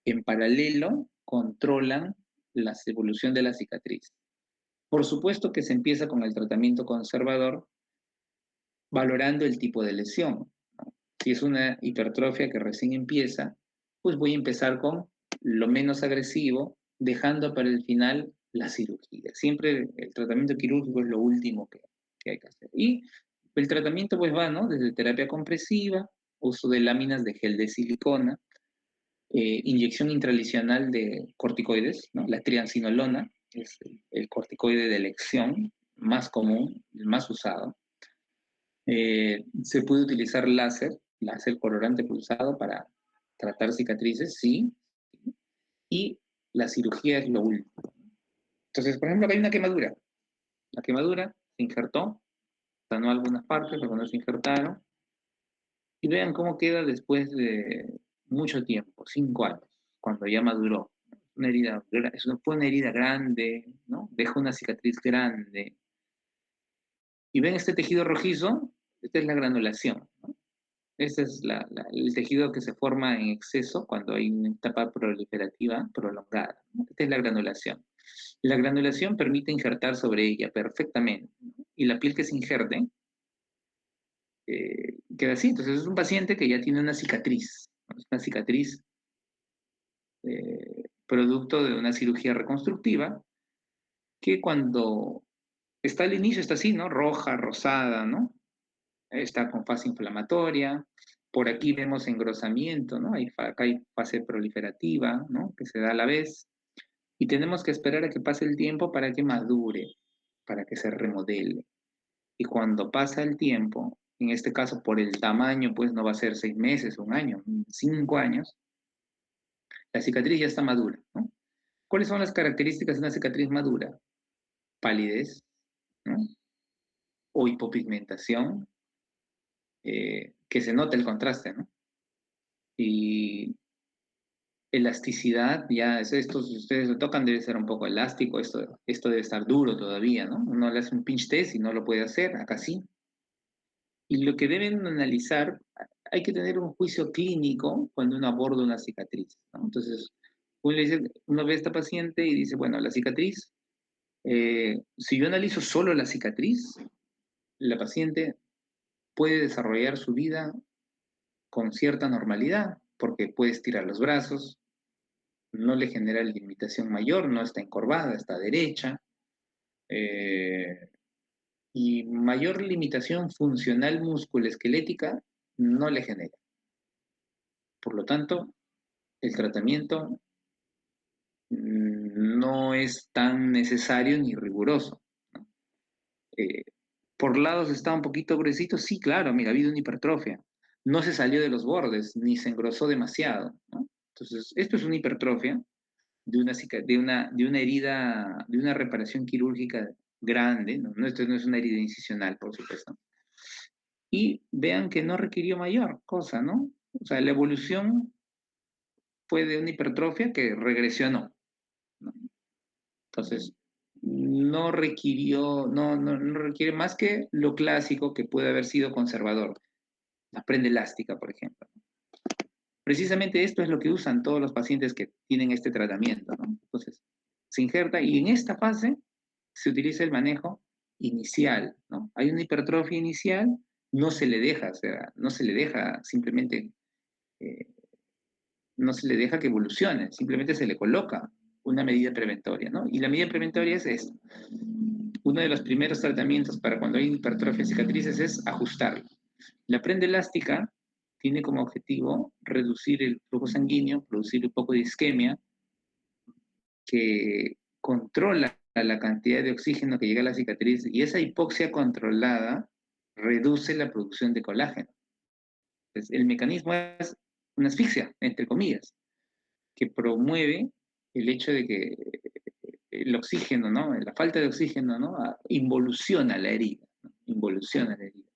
que en paralelo controlan la evolución de la cicatriz. Por supuesto que se empieza con el tratamiento conservador valorando el tipo de lesión. Si es una hipertrofia que recién empieza, pues voy a empezar con lo menos agresivo, dejando para el final la cirugía. Siempre el tratamiento quirúrgico es lo último que hay que hacer. Y el tratamiento pues va, ¿no? Desde terapia compresiva, uso de láminas de gel de silicona, inyección intralesional de corticoides, ¿no? La triancinolona es el corticoide de elección más común, el más usado. Se puede utilizar láser colorante pulsado para tratar cicatrices, sí, y la cirugía es lo último. Entonces, por ejemplo, acá hay una quemadura. La quemadura se injertó, sanó algunas partes, algunas se injertaron, y vean cómo queda después de mucho tiempo, 5 años, cuando ya maduró. Una herida, fue una herida grande, ¿no? Deja una cicatriz grande. Y ven este tejido rojizo, esta es la granulación, ¿no? Ese es el tejido que se forma en exceso cuando hay una etapa proliferativa prolongada, ¿no? Esta es la granulación. La granulación permite injertar sobre ella perfectamente, ¿no? Y la piel que se injerte queda así. Entonces es un paciente que ya tiene una cicatriz, ¿no? Es una cicatriz producto de una cirugía reconstructiva que cuando está al inicio está así, ¿no? Roja, rosada, ¿no? Está con fase inflamatoria. Por aquí vemos engrosamiento, ¿no? Acá hay fase proliferativa, ¿no? Que se da a la vez. Y tenemos que esperar a que pase el tiempo para que madure, para que se remodele. Y cuando pasa el tiempo, en este caso por el tamaño, pues no va a ser 6 meses, un año, 5 años, la cicatriz ya está madura, ¿no? ¿Cuáles son las características de una cicatriz madura? Palidez, ¿no? O hipopigmentación, que se nota el contraste, ¿no? Y elasticidad, ya esto, si ustedes lo tocan, debe ser un poco elástico, esto debe estar duro todavía, ¿no? Uno le hace un pinch test y no lo puede hacer, acá sí. Y lo que deben analizar, hay que tener un juicio clínico cuando uno aborda una cicatriz, ¿no? Entonces, uno ve a esta paciente y dice, bueno, la cicatriz, si yo analizo solo la cicatriz, la paciente puede desarrollar su vida con cierta normalidad, porque puede estirar los brazos, no le genera limitación mayor, no está encorvada, está derecha, y mayor limitación funcional musculoesquelética no le genera. Por lo tanto, el tratamiento no es tan necesario ni riguroso, ¿no? Por lados está un poquito gruesito, sí, claro, mira, ha habido una hipertrofia. No se salió de los bordes, ni se engrosó demasiado, ¿no? Entonces, esto es una hipertrofia de una herida, de una reparación quirúrgica grande, ¿no? Esto no es una herida incisional, por supuesto. Y vean que no requirió mayor cosa, ¿no? O sea, la evolución fue de una hipertrofia que regresionó, ¿no? Entonces, no requiere más que lo clásico que puede haber sido conservador, la prenda elástica, por ejemplo. Precisamente esto es lo que usan todos los pacientes que tienen este tratamiento, ¿no? Entonces, se injerta y en esta fase se utiliza el manejo inicial, ¿no? Hay una hipertrofia inicial, no se le deja, o sea, no se le deja simplemente, eh, no se le deja que evolucione, simplemente se le coloca una medida preventoria, ¿no? Y la medida preventoria es esto. Uno de los primeros tratamientos para cuando hay hipertrofia de cicatrices es ajustarlo. La prenda elástica tiene como objetivo reducir el flujo sanguíneo, producir un poco de isquemia, que controla la cantidad de oxígeno que llega a la cicatriz y esa hipoxia controlada reduce la producción de colágeno. Entonces, el mecanismo es una asfixia, entre comillas, que promueve el hecho de que el oxígeno, ¿no? La falta de oxígeno, ¿no? Involuciona la herida, ¿no? Involuciona la herida.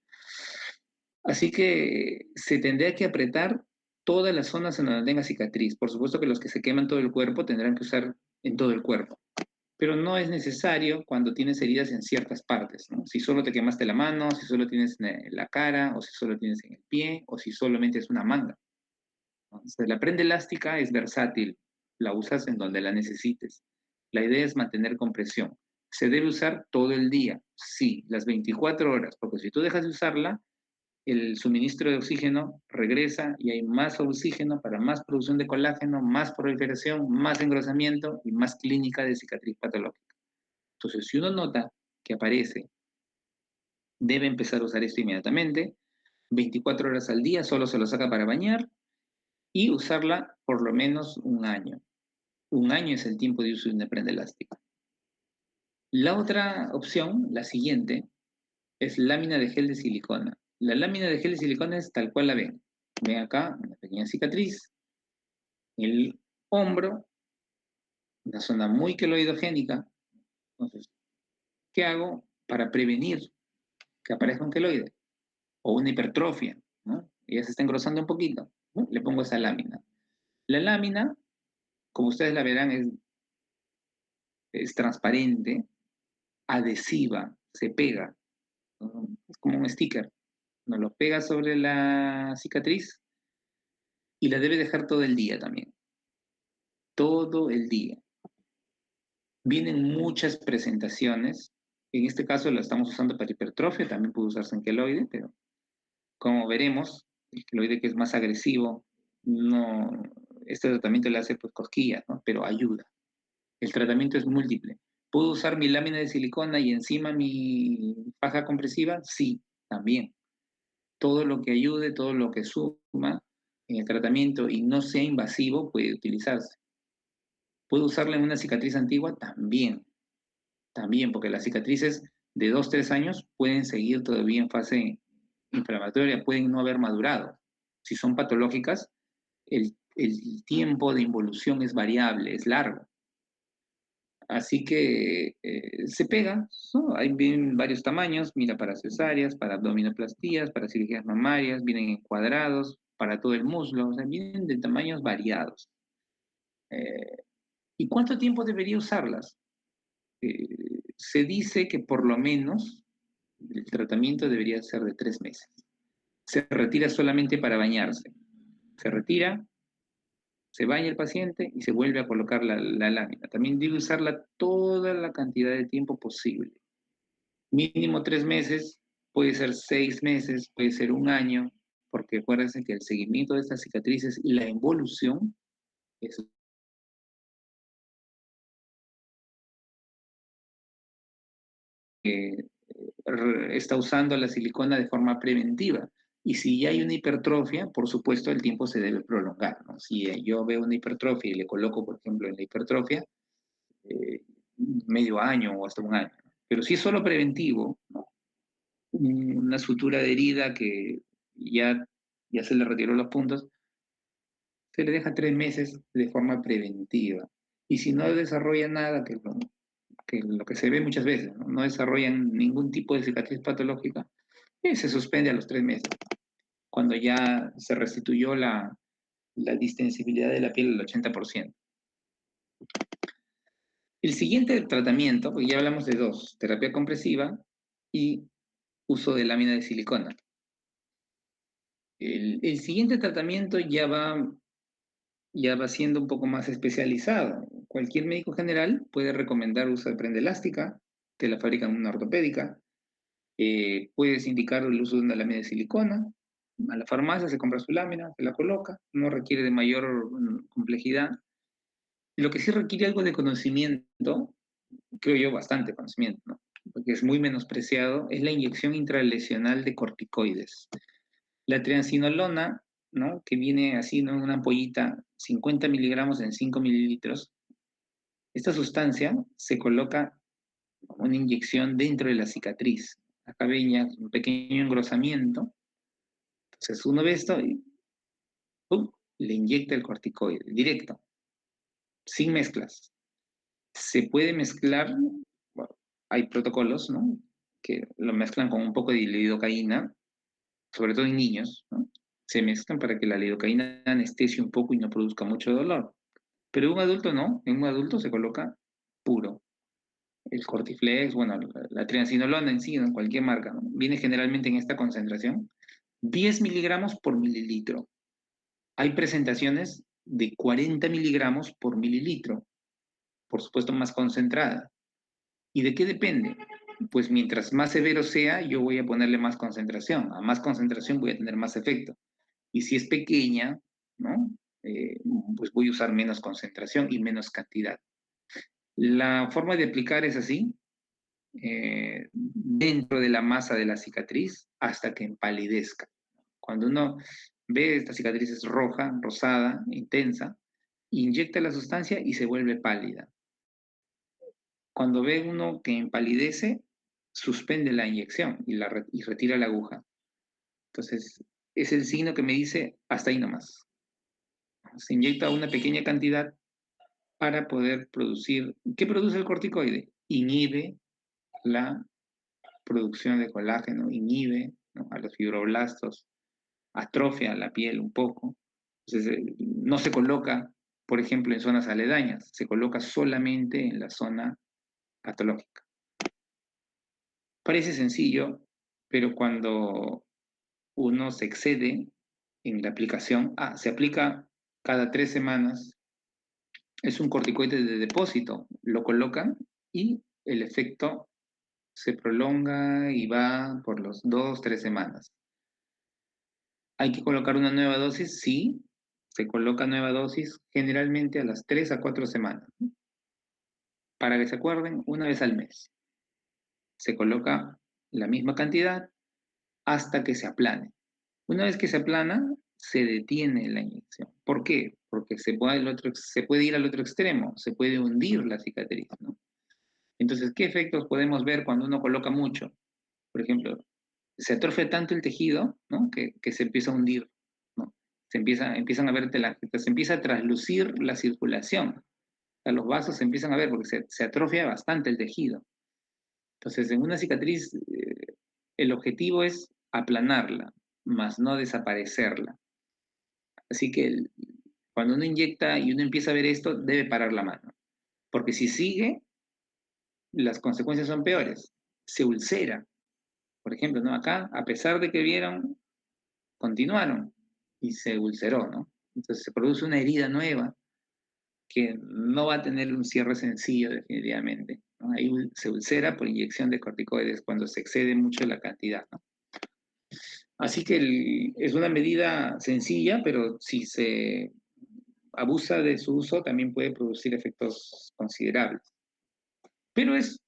Así que se tendría que apretar todas las zonas en donde tenga cicatriz. Por supuesto que los que se queman todo el cuerpo tendrán que usar en todo el cuerpo, pero no es necesario cuando tienes heridas en ciertas partes, ¿no? Si solo te quemaste la mano, si solo tienes en la cara, o si solo tienes en el pie, o si solamente es una manga. Entonces, la prenda elástica es versátil, la usas en donde la necesites. La idea es mantener compresión. ¿Se debe usar todo el día? Sí, las 24 horas, porque si tú dejas de usarla, el suministro de oxígeno regresa y hay más oxígeno para más producción de colágeno, más proliferación, más engrosamiento y más clínica de cicatriz patológica. Entonces, si uno nota que aparece, debe empezar a usar esto inmediatamente. 24 horas al día, solo se lo saca para bañar y usarla por lo menos un año. Un año es el tiempo de uso de una prenda elástica. La otra opción, la siguiente, es lámina de gel de silicona. La lámina de gel de silicona es tal cual la ven. Ven acá, una pequeña cicatriz, el hombro, una zona muy queloidogénica. Entonces, ¿qué hago para prevenir que aparezca un queloide o una hipertrofia, ¿no? Ella se está engrosando un poquito, ¿no? Le pongo esa lámina. La lámina, como ustedes la verán, es transparente, adhesiva, se pega, ¿no? Es como un sticker. No lo pega sobre la cicatriz y la debe dejar todo el día también. Todo el día. Vienen muchas presentaciones. En este caso la estamos usando para hipertrofia, también puede usarse en queloide, pero como veremos, el queloide que es más agresivo, no, este tratamiento le hace pues cosquillas, ¿no? Pero ayuda. El tratamiento es múltiple. ¿Puedo usar mi lámina de silicona y encima mi faja compresiva? Sí, también. Todo lo que ayude, todo lo que suma en el tratamiento y no sea invasivo puede utilizarse. ¿Puedo usarla en una cicatriz antigua? También. También, porque las cicatrices de 2, 3 años pueden seguir todavía en fase inflamatoria, pueden no haber madurado. Si son patológicas, el tiempo de involución es variable, es largo. Así que se pega, ¿no? Hay vienen varios tamaños, mira, para cesáreas, para abdominoplastías, para cirugías mamarias, vienen en cuadrados, para todo el muslo, o sea, vienen de tamaños variados. Eh, ¿Y cuánto tiempo debería usarlas? Se dice que por lo menos el tratamiento debería ser de 3 meses. Se retira solamente para bañarse. Se retira, se baña el paciente y se vuelve a colocar la lámina. También debe usarla toda la cantidad de tiempo posible. Mínimo 3 meses, puede ser 6 meses, puede ser un año, porque acuérdense que el seguimiento de estas cicatrices y la involución es está usando la silicona de forma preventiva. Y si ya hay una hipertrofia, por supuesto, el tiempo se debe prolongar, ¿no? Si yo veo una hipertrofia y le coloco, por ejemplo, en la hipertrofia, eh, medio año o hasta un año. Pero si es solo preventivo, ¿no? Una sutura de herida que ya se le retiró los puntos, se le deja 3 meses de forma preventiva. Y si no desarrolla nada, que lo que se ve muchas veces, no desarrollan ningún tipo de cicatriz patológica, se suspende a los 3 meses, cuando ya se restituyó la distensibilidad de la piel al 80%. El siguiente tratamiento, porque ya hablamos de dos, terapia compresiva y uso de lámina de silicona. El siguiente tratamiento ya va siendo un poco más especializado. Cualquier médico general puede recomendar uso de prenda elástica, te la fabrican una ortopédica. Puedes indicar el uso de una lámina de silicona. A la farmacia se compra su lámina, se la coloca, no requiere de mayor complejidad. Lo que sí requiere algo de conocimiento, creo yo bastante conocimiento, ¿no? Porque es muy menospreciado, es la inyección intralesional de corticoides. La triancinolona, ¿no? Que viene así, ¿no? En una ampollita, 50 miligramos en 5 mililitros. Esta sustancia se coloca como una inyección dentro de la cicatriz. Acá venía un pequeño engrosamiento. Entonces uno ve esto y ¡pum! Le inyecta el corticoide, directo, sin mezclas. Se puede mezclar, bueno, hay protocolos, ¿no? Que lo mezclan con un poco de lidocaína, sobre todo en niños, ¿no? Se mezclan para que la lidocaína anestesie un poco y no produzca mucho dolor. Pero un adulto no, en un adulto se coloca puro. El Cortiflex, bueno, la triancinolona en sí, en cualquier marca, ¿no? Viene generalmente en esta concentración, 10 miligramos por mililitro. Hay presentaciones de 40 miligramos por mililitro, por supuesto más concentrada. ¿Y de qué depende? Pues mientras más severo sea, yo voy a ponerle más concentración. A más concentración voy a tener más efecto. Y si es pequeña, ¿no? Pues voy a usar menos concentración y menos cantidad. La forma de aplicar es así, dentro de la masa de la cicatriz hasta que empalidezca. Cuando uno ve esta cicatriz es roja, rosada, intensa, inyecta la sustancia y se vuelve pálida. Cuando ve uno que empalidece, suspende la inyección y retira la aguja. Entonces, es el signo que me dice hasta ahí nomás. Se inyecta una pequeña cantidad para poder producir. ¿Qué produce el corticoide? Inhibe la producción de colágeno, inhibe, ¿no? A los fibroblastos, atrofia la piel un poco. Entonces, no se coloca, por ejemplo, en zonas aledañas, se coloca solamente en la zona patológica. Parece sencillo, pero cuando uno se excede en la aplicación, se aplica cada 3 semanas, es un corticoide de depósito, lo colocan y el efecto se prolonga y va por los 2, 3 semanas. ¿Hay que colocar una nueva dosis? Sí, se coloca nueva dosis generalmente a las 3 a 4 semanas. Para que se acuerden, una vez al mes. Se coloca la misma cantidad hasta que se aplane. Una vez que se aplana, se detiene la inyección. ¿Por qué? Porque se puede ir al otro extremo, se puede hundir la cicatriz, ¿no? Entonces, ¿qué efectos podemos ver cuando uno coloca mucho? Por ejemplo, se atrofia tanto el tejido, ¿no? que se empieza a hundir, ¿no? Empiezan a ver se empieza a traslucir la circulación. O sea, los vasos se empiezan a ver porque se atrofia bastante el tejido. Entonces, en una cicatriz, el objetivo es aplanarla, más no desaparecerla. Así que cuando uno inyecta y uno empieza a ver esto, debe parar la mano. Porque si sigue, las consecuencias son peores. Se ulcera. Por ejemplo, ¿no? Acá, a pesar de que vieron, continuaron y se ulceró, ¿no? Entonces se produce una herida nueva que no va a tener un cierre sencillo definitivamente, ¿no? Ahí se ulcera por inyección de corticoides cuando se excede mucho la cantidad, ¿no? Así que es una medida sencilla, pero si se abusa de su uso también puede producir efectos considerables. Pero es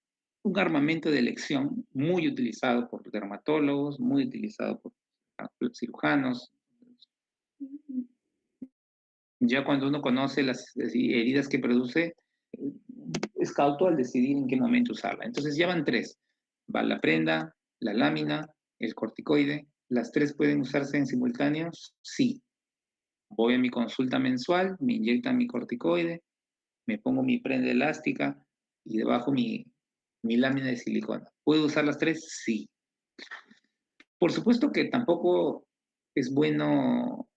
un armamento de elección muy utilizado por dermatólogos, muy utilizado por cirujanos. Ya cuando uno conoce las heridas que produce, es cauto al decidir en qué momento usarla. Entonces ya van tres. Va la prenda, la lámina, el corticoide. ¿Las tres pueden usarse en simultáneo? Sí. Voy a mi consulta mensual, me inyectan mi corticoide, me pongo mi prenda elástica y debajo mi lámina de silicona. ¿Puedo usar las tres? Sí. Por supuesto que tampoco es bueno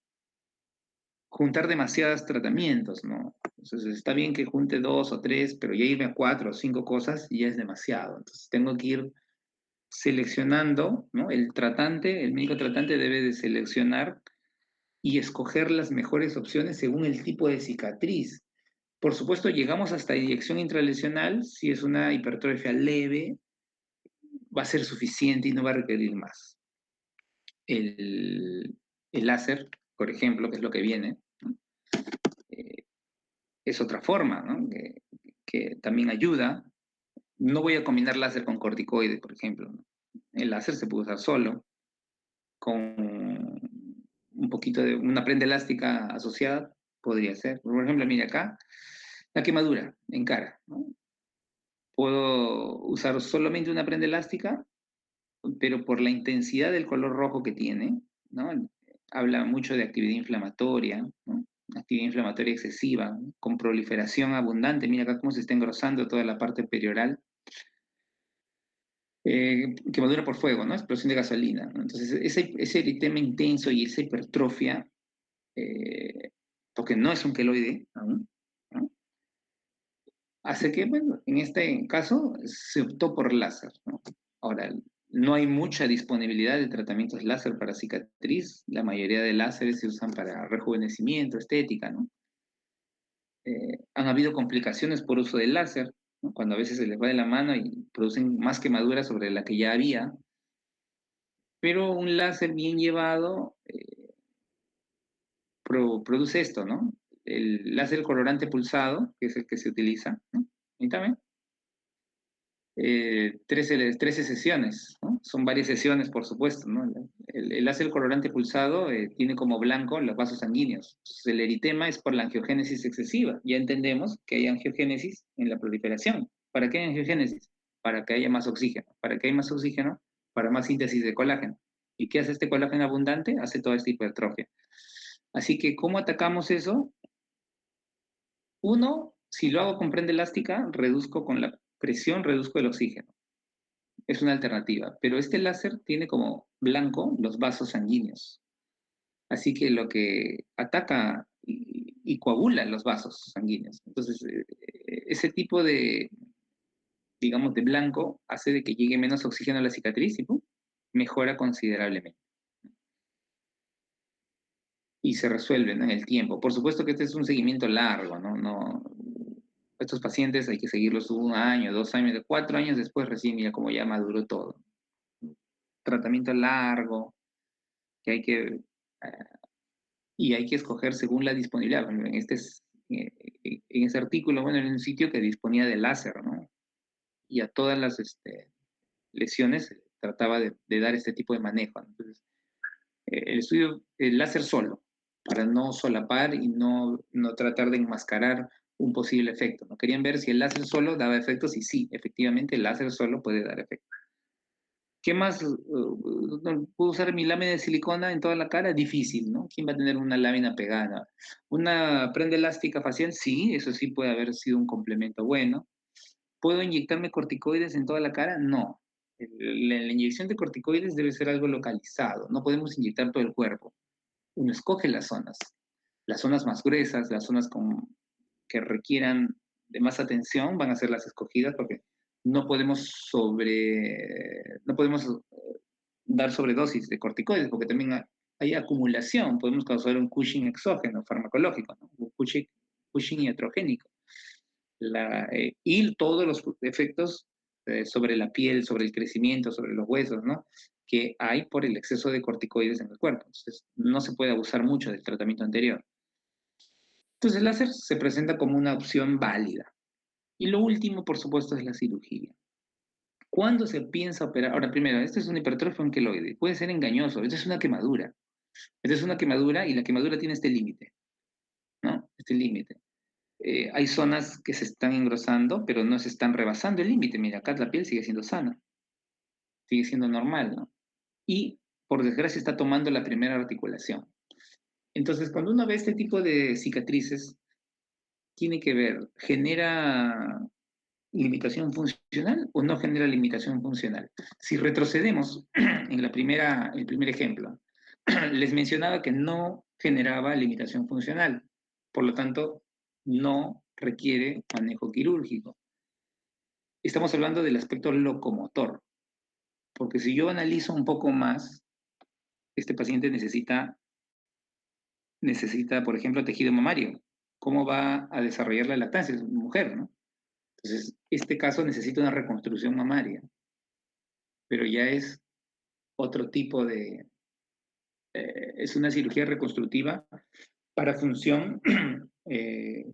juntar demasiados tratamientos, ¿no? Entonces está bien que junte dos o tres, pero ya irme a cuatro o cinco cosas ya es demasiado. Entonces tengo que ir seleccionando, ¿no? El tratante, el médico tratante debe de seleccionar y escoger las mejores opciones según el tipo de cicatriz. Por supuesto, llegamos hasta inyección intralesional, si es una hipertrofia leve, va a ser suficiente y no va a requerir más. El, el láser, por ejemplo, que es lo que viene, ¿no? Es otra forma, ¿no? Que también ayuda. No voy a combinar láser con corticoide, por ejemplo, ¿no? El láser se puede usar solo, con un poquito de una prenda elástica asociada, podría ser. Por ejemplo, mire acá, la quemadura en cara, ¿no? Puedo usar solamente una prenda elástica, pero por la intensidad del color rojo que tiene, ¿no? Habla mucho de actividad inflamatoria, ¿no? Actividad inflamatoria excesiva, ¿no? Con proliferación abundante. Mira acá cómo se está engrosando toda la parte perioral. Quemadura por fuego, ¿no? Explosión de gasolina, ¿no? Entonces, ese eritema intenso y esa hipertrofia, eh, porque no es un queloide aún, ¿no? Hace que, bueno, en este caso se optó por láser, ¿no? Ahora, no hay mucha disponibilidad de tratamientos láser para cicatriz. La mayoría de láseres se usan para rejuvenecimiento, estética, ¿no? Han habido complicaciones por uso del láser, ¿no? Cuando a veces se les va de la mano y producen más quemaduras sobre la que ya había. Pero un láser bien llevado produce esto, ¿no? El láser colorante pulsado, que es el que se utiliza, ¿no? Y también 13 sesiones, ¿no? Son varias sesiones, por supuesto, ¿no? El láser colorante pulsado tiene como blanco los vasos sanguíneos. Entonces, el eritema es por la angiogénesis excesiva. Ya entendemos que hay angiogénesis en la proliferación. ¿Para qué hay angiogénesis? Para que haya más oxígeno. ¿Para que haya más oxígeno? Para más síntesis de colágeno. ¿Y qué hace este colágeno abundante? Hace toda esta hipertrofia. Así que, ¿cómo atacamos eso? Uno, si lo hago con prenda elástica, reduzco con la presión, reduzco el oxígeno. Es una alternativa, pero este láser tiene como blanco los vasos sanguíneos. Así que lo que ataca y coagula los vasos sanguíneos. Entonces, ese tipo de, digamos, de blanco hace de que llegue menos oxígeno a la cicatriz y ¡pum!, mejora considerablemente. Y se resuelve, ¿no?, en el tiempo. Por supuesto que este es un seguimiento largo, ¿no? Estos pacientes hay que seguirlos 1 año, 2 años, 4 años después recién, mira cómo ya maduró todo. Tratamiento largo, que hay que, y hay que escoger según la disponibilidad. En ese artículo, bueno, en un sitio que disponía de láser, ¿no? Y a todas las lesiones trataba de dar este tipo de manejo, ¿no? Entonces, el estudio, el láser solo, para no solapar y no tratar de enmascarar un posible efecto, ¿no? Querían ver si el láser solo daba efectos y sí, efectivamente el láser solo puede dar efectos. ¿Qué más? ¿Puedo usar mi lámina de silicona en toda la cara? Difícil, ¿no? ¿Quién va a tener una lámina pegada? ¿Una prenda elástica facial? Sí, eso sí puede haber sido un complemento bueno. ¿Puedo inyectarme corticoides en toda la cara? No. La inyección de corticoides debe ser algo localizado. No podemos inyectar todo el cuerpo. Uno escoge las zonas más gruesas, las zonas que requieran de más atención van a ser las escogidas porque no podemos dar sobredosis de corticoides porque también hay acumulación, podemos causar un Cushing exógeno farmacológico, ¿no? Un Cushing iatrogénico. Y todos los efectos sobre la piel, sobre el crecimiento, sobre los huesos, ¿no? que hay por el exceso de corticoides en el cuerpo. Entonces, no se puede abusar mucho del tratamiento anterior. Entonces, el láser se presenta como una opción válida. Y lo último, por supuesto, es la cirugía. ¿Cuándo se piensa operar? Ahora, primero, este es un hipertrofia un queloide. Puede ser engañoso. Esta es una quemadura. Esta es una quemadura y la quemadura tiene este límite, ¿no? Este límite. Hay zonas que se están engrosando, pero no se están rebasando el límite. Mira, acá la piel sigue siendo sana, sigue siendo normal, ¿no? Y, por desgracia, está tomando la primera articulación. Entonces, cuando uno ve este tipo de cicatrices, tiene que ver, ¿genera limitación funcional o no genera limitación funcional? Si retrocedemos en el primer ejemplo, les mencionaba que no generaba limitación funcional, por lo tanto, no requiere manejo quirúrgico. Estamos hablando del aspecto locomotor, porque si yo analizo un poco más, este paciente necesita, por ejemplo, tejido mamario. ¿Cómo va a desarrollar la lactancia? Es mujer, ¿no? Entonces, este caso necesita una reconstrucción mamaria, pero ya es otro tipo es una cirugía reconstructiva para función, eh,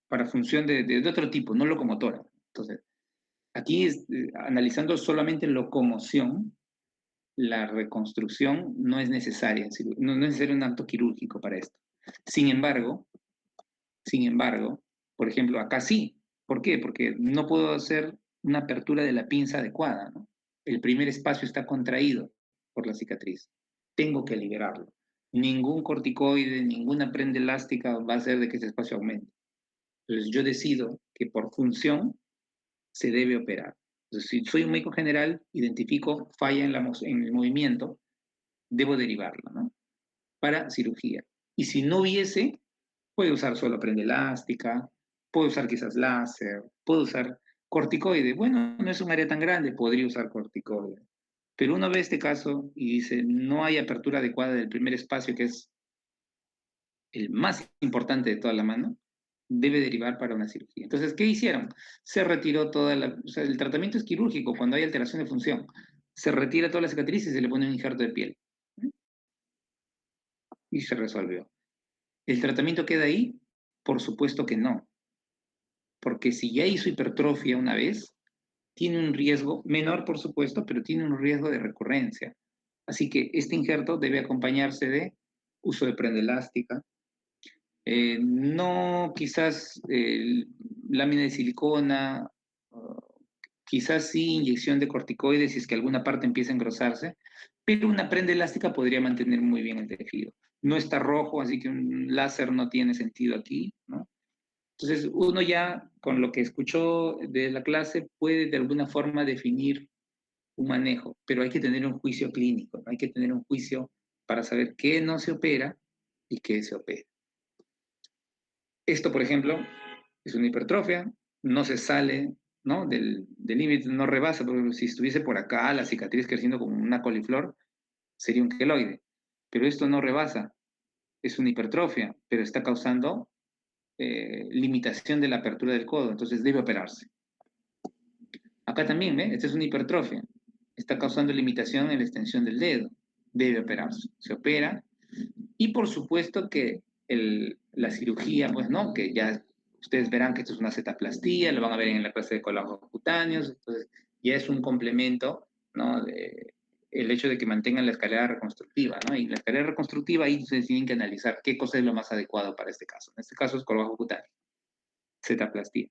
para función de otro tipo, no locomotora. Entonces, aquí analizando solamente locomoción, la reconstrucción no es necesaria, no es necesario un acto quirúrgico para esto. Sin embargo, por ejemplo, acá sí. ¿Por qué? Porque no puedo hacer una apertura de la pinza adecuada, ¿no? El primer espacio está contraído por la cicatriz. Tengo que liberarlo. Ningún corticoide, ninguna prenda elástica va a hacer de que ese espacio aumente. Entonces yo decido que por función se debe operar. Entonces, si soy un médico general, identifico falla en el movimiento, debo derivarlo, ¿no? Para cirugía. Y si no hubiese, puede usar solo prenda elástica, puede usar quizás láser, puede usar corticoide. Bueno, no es un área tan grande, podría usar corticoide. Pero uno ve este caso y dice, no hay apertura adecuada del primer espacio, que es el más importante de toda la mano, debe derivar para una cirugía. Entonces, ¿qué hicieron? Se retiró o sea, el tratamiento es quirúrgico cuando hay alteración de función. Se retira toda la cicatriz y se le pone un injerto de piel. Y se resolvió. ¿El tratamiento queda ahí? Por supuesto que no, porque si ya hizo hipertrofia una vez, tiene un riesgo, menor por supuesto, pero tiene un riesgo de recurrencia. Así que este injerto debe acompañarse de uso de prenda elástica, no quizás lámina de silicona, uh, quizás sí inyección de corticoides si es que alguna parte empieza a engrosarse, pero una prenda elástica podría mantener muy bien el tejido. No está rojo, así que un láser no tiene sentido aquí, ¿no? Entonces, uno ya con lo que escuchó de la clase puede de alguna forma definir un manejo, pero hay que tener un juicio clínico, ¿no? Hay que tener un juicio para saber qué no se opera y qué se opera. Esto, por ejemplo, es una hipertrofia, no se sale, ¿no? del límite, no rebasa, porque si estuviese por acá la cicatriz creciendo como una coliflor, sería un queloide. Pero esto no rebasa, es una hipertrofia, pero está causando limitación de la apertura del codo, entonces debe operarse. Acá también, ¿ve? Esta es una hipertrofia, está causando limitación en la extensión del dedo, debe operarse. Se opera y por supuesto que la cirugía, pues, ¿no? Que ya ustedes verán que esto es una cetaplastía, lo van a ver en la clase de colágenos cutáneos, entonces ya es un complemento, ¿no? El hecho de que mantengan la escalera reconstructiva, ¿no? Y la escalera reconstructiva ahí ustedes tienen que analizar qué cosa es lo más adecuado para este caso. En este caso es colágeno cutáneo, cetaplastía.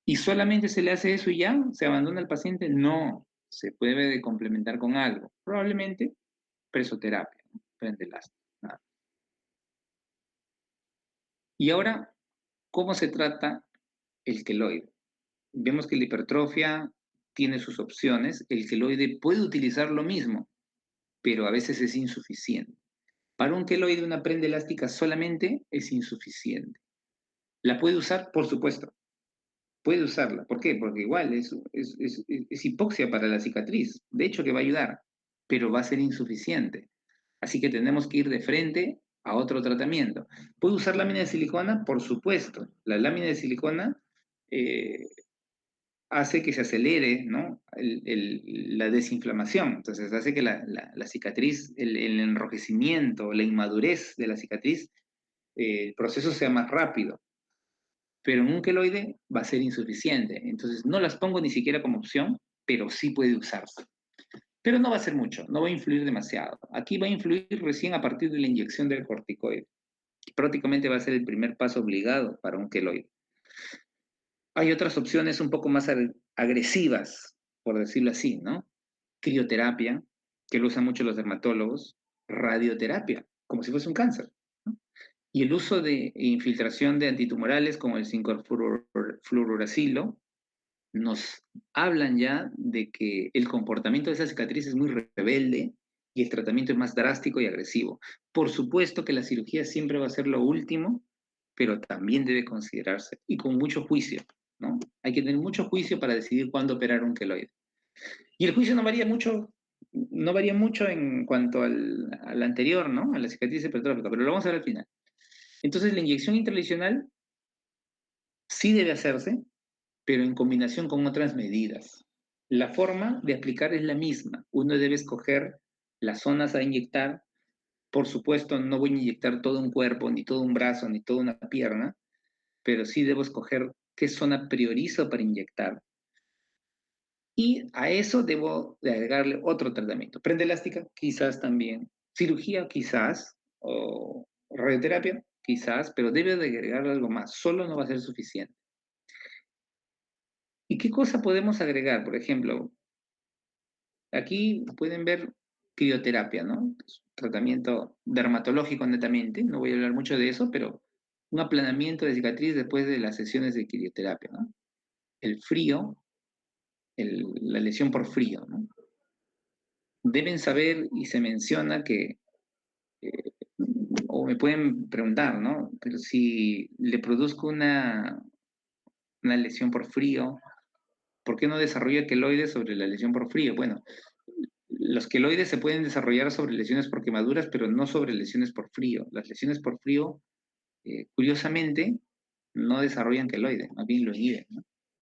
¿Y solamente se le hace eso y ya? ¿Se abandona el paciente? No, se puede complementar con algo. Probablemente presoterapia, ¿no? Prende elástica. Nada. Y ahora, ¿cómo se trata el queloide? Vemos que la hipertrofia tiene sus opciones. El queloide puede utilizar lo mismo, pero a veces es insuficiente. Para un queloide, una prenda elástica solamente es insuficiente. ¿La puede usar? Por supuesto. Puede usarla. ¿Por qué? Porque igual es hipoxia para la cicatriz. De hecho, que va a ayudar, pero va a ser insuficiente. Así que tenemos que ir de frente a otro tratamiento. ¿Puede usar lámina de silicona? Por supuesto. La lámina de silicona hace que se acelere, ¿no? La desinflamación. Entonces hace que la cicatriz, el enrojecimiento, la inmadurez de la cicatriz, el proceso sea más rápido. Pero en un queloide va a ser insuficiente. Entonces no las pongo ni siquiera como opción, pero sí puede usarse. Pero no va a ser mucho, no va a influir demasiado. Aquí va a influir recién a partir de la inyección del corticoide. Prácticamente va a ser el primer paso obligado para un queloide. Hay otras opciones un poco más agresivas, por decirlo así, ¿no? Crioterapia, que lo usan mucho los dermatólogos, radioterapia, como si fuese un cáncer, ¿no? Y el uso de infiltración de antitumorales como el 5-fluoruracilo nos hablan ya de que el comportamiento de esa cicatriz es muy rebelde y el tratamiento es más drástico y agresivo. Por supuesto que la cirugía siempre va a ser lo último, pero también debe considerarse y con mucho juicio, ¿no? Hay que tener mucho juicio para decidir cuándo operar un queloide. Y el juicio no varía mucho en cuanto al anterior, ¿no? A la cicatriz hipertrófica, pero lo vamos a ver al final. Entonces, la inyección intralesional sí debe hacerse, pero en combinación con otras medidas. La forma de aplicar es la misma. Uno debe escoger las zonas a inyectar. Por supuesto, no voy a inyectar todo un cuerpo, ni todo un brazo, ni toda una pierna, pero sí debo escoger qué zona priorizo para inyectar. Y a eso debo de agregarle otro tratamiento. Prenda elástica, quizás también. Cirugía, quizás. O radioterapia, quizás, pero debe de agregarle algo más. Solo no va a ser suficiente. ¿Y qué cosa podemos agregar? Por ejemplo, aquí pueden ver crioterapia, ¿no? Es un tratamiento dermatológico netamente, no voy a hablar mucho de eso, pero un aplanamiento de cicatriz después de las sesiones de crioterapia, ¿no? El frío, la lesión por frío, ¿no? Deben saber y se menciona que, eh, o me pueden preguntar, ¿no? Pero si le produzco una lesión por frío, ¿por qué no desarrolla queloides sobre la lesión por frío? Bueno, los queloides se pueden desarrollar sobre lesiones por quemaduras, pero no sobre lesiones por frío. Las lesiones por frío, curiosamente, no desarrollan queloide, más bien lo inhiben, ¿no?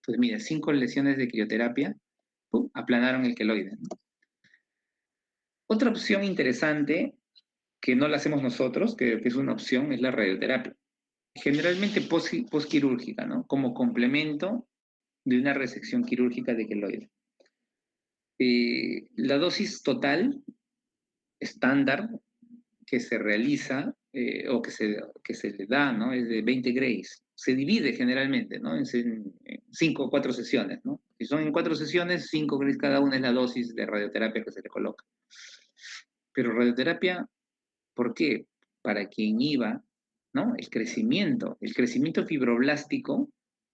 Entonces, mira, 5 lesiones de crioterapia, ¡pum!, aplanaron el queloide, ¿no? Otra opción interesante, que no la hacemos nosotros, que es una opción, es la radioterapia. Generalmente postquirúrgica, ¿no? Como complemento de una resección quirúrgica de queloide. La dosis total estándar que se realiza o que se le da, ¿no? Es de 20 grays. Se divide generalmente, ¿no? En 5 o 4 sesiones, ¿no? Si son en 4 sesiones, 5 grays cada una es la dosis de radioterapia que se le coloca. Pero radioterapia, ¿por qué? Para que inhiba, ¿no? El crecimiento fibroblástico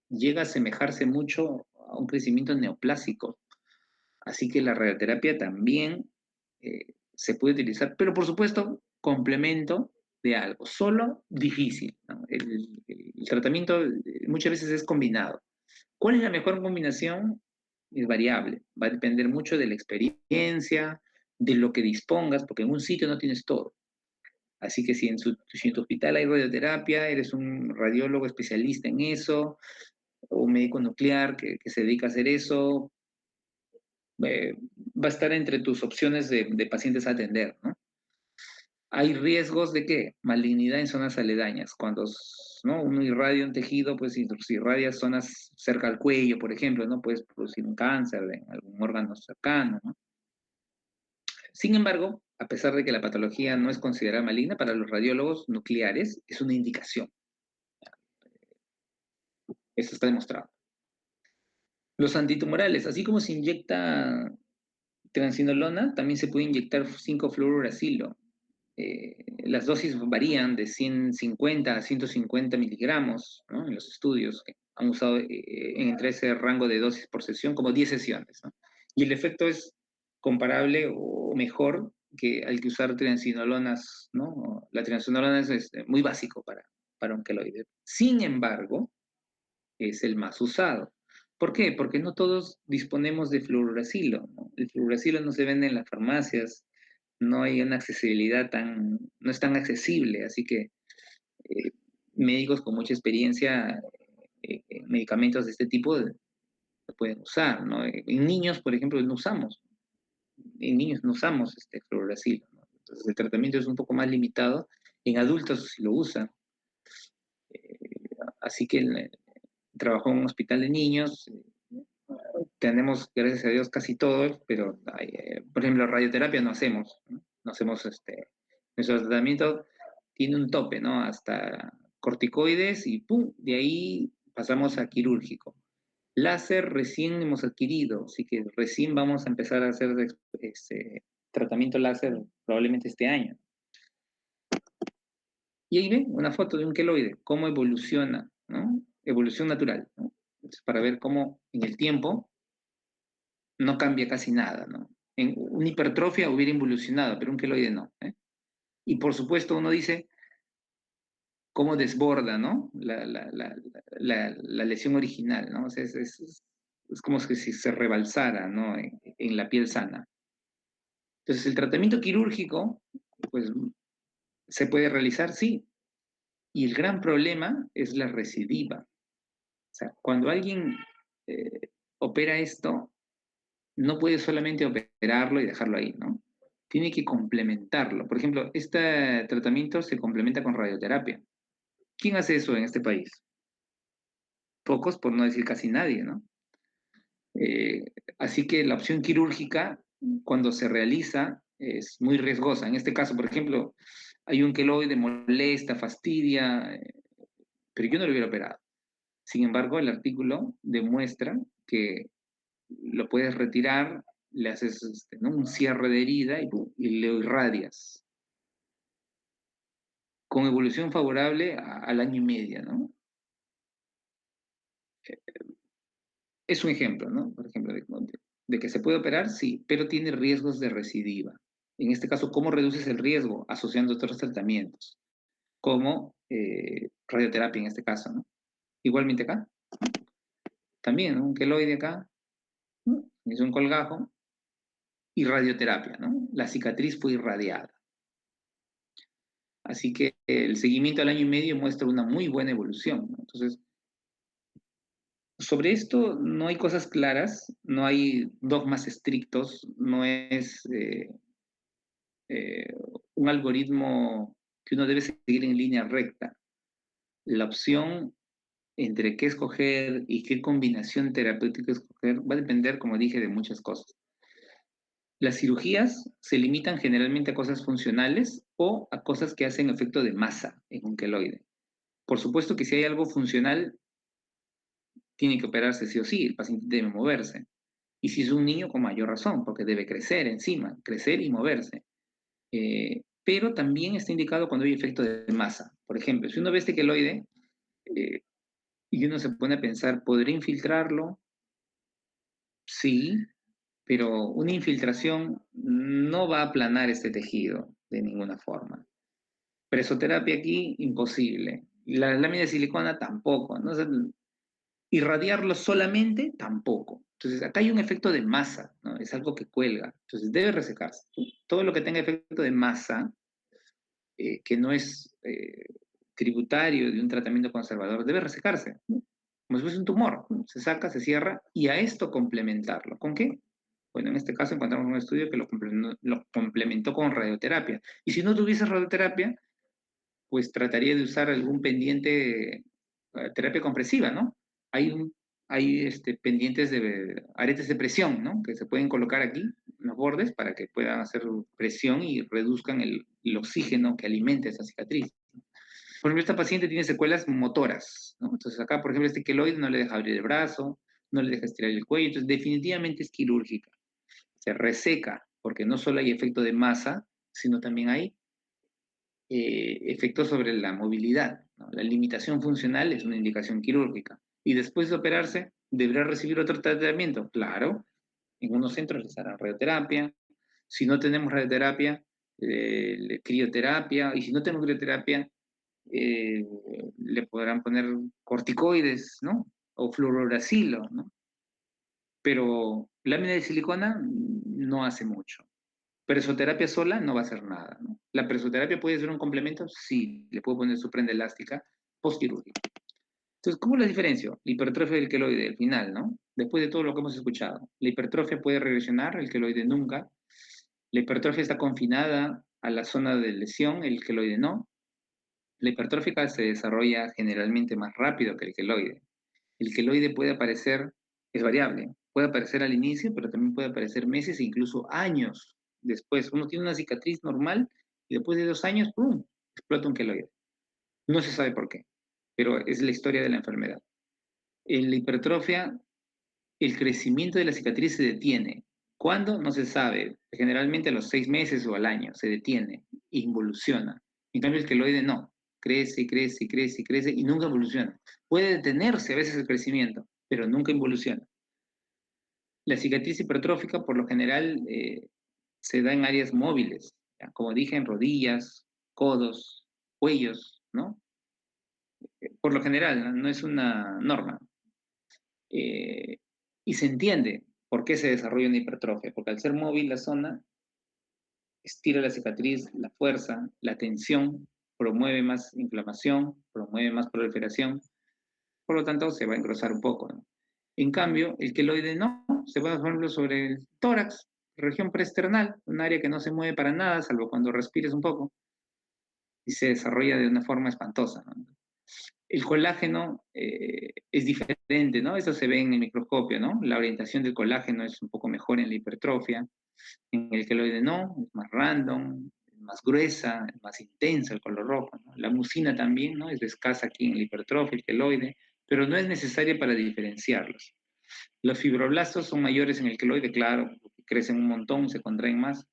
llega a asemejarse mucho a un crecimiento neoplásico. Así que la radioterapia también se puede utilizar, pero por supuesto, complemento de algo, solo difícil, ¿no? El tratamiento muchas veces es combinado. ¿Cuál es la mejor combinación? Es variable, va a depender mucho de la experiencia, de lo que dispongas, porque en un sitio no tienes todo. Así que si en tu hospital hay radioterapia, eres un radiólogo especialista en eso, o un médico nuclear que se dedica a hacer eso, va a estar entre tus opciones de pacientes a atender, ¿no? Hay riesgos de qué? Malignidad en zonas aledañas. Cuando, ¿no?, uno irradia un tejido, pues si irradia zonas cerca al cuello, por ejemplo, ¿no? Puedes producir un cáncer en algún órgano cercano, ¿no? Sin embargo, a pesar de que la patología no es considerada maligna, para los radiólogos nucleares es una indicación. Eso está demostrado. Los antitumorales, así como se inyecta triamcinolona, también se puede inyectar 5-fluoruracilo. Las dosis varían de 150 a 150 miligramos, ¿no?, en los estudios que han usado entre ese rango de dosis por sesión, como 10 sesiones, ¿no? Y el efecto es comparable o mejor que al que usar triamcinolonas, ¿no? La triamcinolona es muy básico para un queloide. Sin embargo, es el más usado. ¿Por qué? Porque no todos disponemos de fluoruracilo, ¿no? El fluoruracilo no se vende en las farmacias, no hay una accesibilidad no es tan accesible, así que médicos con mucha experiencia en medicamentos de este tipo se pueden usar, ¿no? En niños, por ejemplo, no usamos. En niños no usamos fluoracilo, ¿no? Entonces el tratamiento es un poco más limitado. En adultos sí lo usan. Así que trabajó en un hospital de niños. Tenemos, gracias a Dios, casi todos, pero por ejemplo, radioterapia no hacemos, ¿no? No hacemos nuestro tratamiento tiene un tope, ¿no? Hasta corticoides y ¡pum! De ahí pasamos a quirúrgico. Láser recién hemos adquirido, así que recién vamos a empezar a hacer tratamiento láser probablemente este año. Y ahí ven una foto de un queloide, cómo evoluciona, ¿no? Evolución natural, ¿no? Entonces, para ver cómo en el tiempo no cambia casi nada, ¿no? En una hipertrofia hubiera evolucionado, pero un queloide no, ¿eh? Y por supuesto uno dice cómo desborda, ¿no? La lesión original, ¿no? O sea, es como si se rebalsara, ¿no? En la piel sana. Entonces, el tratamiento quirúrgico, pues, se puede realizar, sí. Y el gran problema es la recidiva. O sea, cuando alguien opera esto, no puede solamente operarlo y dejarlo ahí, ¿no? Tiene que complementarlo. Por ejemplo, este tratamiento se complementa con radioterapia. ¿Quién hace eso en este país? Pocos, por no decir casi nadie, ¿no? Eh, Así que la opción quirúrgica, cuando se realiza, es muy riesgosa. En este caso, por ejemplo, hay un queloide, molesta, fastidia, pero yo no lo hubiera operado. Sin embargo, el artículo demuestra que lo puedes retirar, le haces ¿no? un cierre de herida y lo irradias. Con evolución favorable al año y medio, ¿no? Es un ejemplo, ¿no? Por ejemplo, de que se puede operar, sí, pero tiene riesgos de recidiva. En este caso, ¿cómo reduces el riesgo? Asociando otros tratamientos, como radioterapia en este caso, ¿no? Igualmente acá, también, ¿no? Un queloide acá, ¿no? Es un colgajo, y radioterapia, ¿no? La cicatriz fue irradiada. Así que el seguimiento al año y medio muestra una muy buena evolución, ¿no? Entonces, sobre esto no hay cosas claras, no hay dogmas estrictos, no es eh, un algoritmo que uno debe seguir en línea recta. La opción entre qué escoger y qué combinación terapéutica escoger va a depender, como dije, de muchas cosas. Las cirugías se limitan generalmente a cosas funcionales o a cosas que hacen efecto de masa en un queloide. Por supuesto que si hay algo funcional, tiene que operarse sí o sí, el paciente debe moverse. Y si es un niño, con mayor razón, porque debe crecer encima, crecer y moverse. Pero también está indicado cuando hay efecto de masa. Por ejemplo, si uno ve este queloide eh, y uno se pone a pensar, ¿podría infiltrarlo? Sí, pero una infiltración no va a aplanar este tejido de ninguna forma. Presoterapia aquí, imposible. La lámina de silicona tampoco, ¿no? O sea, irradiarlo solamente, tampoco. Entonces, acá hay un efecto de masa, ¿no? Es algo que cuelga. Entonces, debe resecarse. Todo lo que tenga efecto de masa, que no es tributario de un tratamiento conservador, debe resecarse, ¿no? Como si fuese un tumor, ¿no? Se saca, se cierra, y a esto complementarlo. ¿Con qué? Bueno, en este caso encontramos un estudio que lo complementó con radioterapia. Y si no tuviese radioterapia, pues trataría de usar algún pendiente, terapia compresiva, ¿no? Hay, hay pendientes de aretes de presión, ¿no? Que se pueden colocar aquí, en los bordes, para que puedan hacer presión y reduzcan el oxígeno que alimenta esa cicatriz. Por ejemplo, esta paciente tiene secuelas motoras, ¿no? Entonces acá, por ejemplo, este queloide no le deja abrir el brazo, no le deja estirar el cuello, entonces definitivamente es quirúrgica. Se reseca, porque no solo hay efecto de masa, sino también hay efectos sobre la movilidad, ¿no? La limitación funcional es una indicación quirúrgica. Y después de operarse, ¿deberá recibir otro tratamiento? Claro, en unos centros les harán radioterapia. Si no tenemos radioterapia, crioterapia. Y si no tenemos crioterapia, eh, le podrán poner corticoides, ¿no? O fluoracilo, ¿no? Pero lámina de silicona no hace mucho. Presoterapia sola no va a hacer nada, ¿no? ¿La presoterapia puede ser un complemento? Sí, le puedo poner su prenda elástica postquirúrgica. Entonces, ¿cómo la diferencio? La hipertrofia del queloide, al final, ¿no? Después de todo lo que hemos escuchado. La hipertrofia puede regresionar, el queloide nunca. La hipertrofia está confinada a la zona de lesión, el queloide no. La hipertrófica se desarrolla generalmente más rápido que el queloide. El queloide puede aparecer, es variable, puede aparecer al inicio, pero también puede aparecer meses e incluso años después. Uno tiene una cicatriz normal y después de 2 años, ¡pum!, explota un queloide. No se sabe por qué, pero es la historia de la enfermedad. En la hipertrofia, el crecimiento de la cicatriz se detiene. ¿Cuándo? No se sabe. Generalmente a los 6 meses o al año se detiene, involuciona. En cambio, el queloide no. Crece, crece, crece, crece y nunca evoluciona. Puede detenerse a veces el crecimiento, pero nunca involuciona. La cicatriz hipertrófica, por lo general, se da en áreas móviles, ¿ya? Como dije, en rodillas, codos, cuellos, ¿no? Por lo general, no, no es una norma. Eh, y se entiende por qué se desarrolla una hipertrofia, porque al ser móvil la zona estira la cicatriz, la fuerza, la tensión, promueve más inflamación, promueve más proliferación, por lo tanto se va a engrosar un poco, ¿no? En cambio, el queloide no, se va, por ejemplo, sobre el tórax, región preesternal, un área que no se mueve para nada, salvo cuando respires un poco, y se desarrolla de una forma espantosa, ¿no? El colágeno es diferente, ¿no? Eso se ve en el microscopio, ¿no? La orientación del colágeno es un poco mejor en la hipertrofia, en el queloide no, es más random, es más gruesa, es más intensa el color rojo, ¿no? La mucina también, ¿no? Es escasa aquí en la hipertrofia, el queloide, pero no es necesaria para diferenciarlos. Los fibroblastos son mayores en el queloide, claro, porque crecen un montón, se contraen más,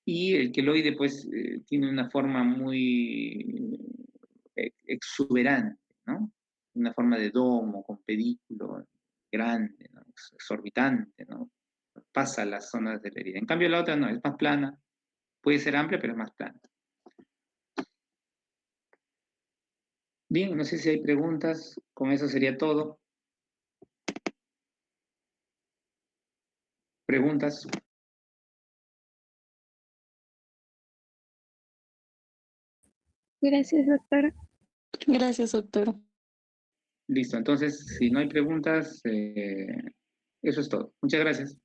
y el queloide pues tiene una forma muy exuberante, ¿no? Una forma de domo, con pedículo grande, ¿no? Exorbitante, ¿no? Pasa las zonas de la herida. En cambio la otra no, es más plana, puede ser amplia, pero es más plana. Bien, no sé si hay preguntas, con eso sería todo. ¿Preguntas? Gracias, doctor. Gracias, doctor. Listo, entonces si no hay preguntas, eso es todo. Muchas gracias.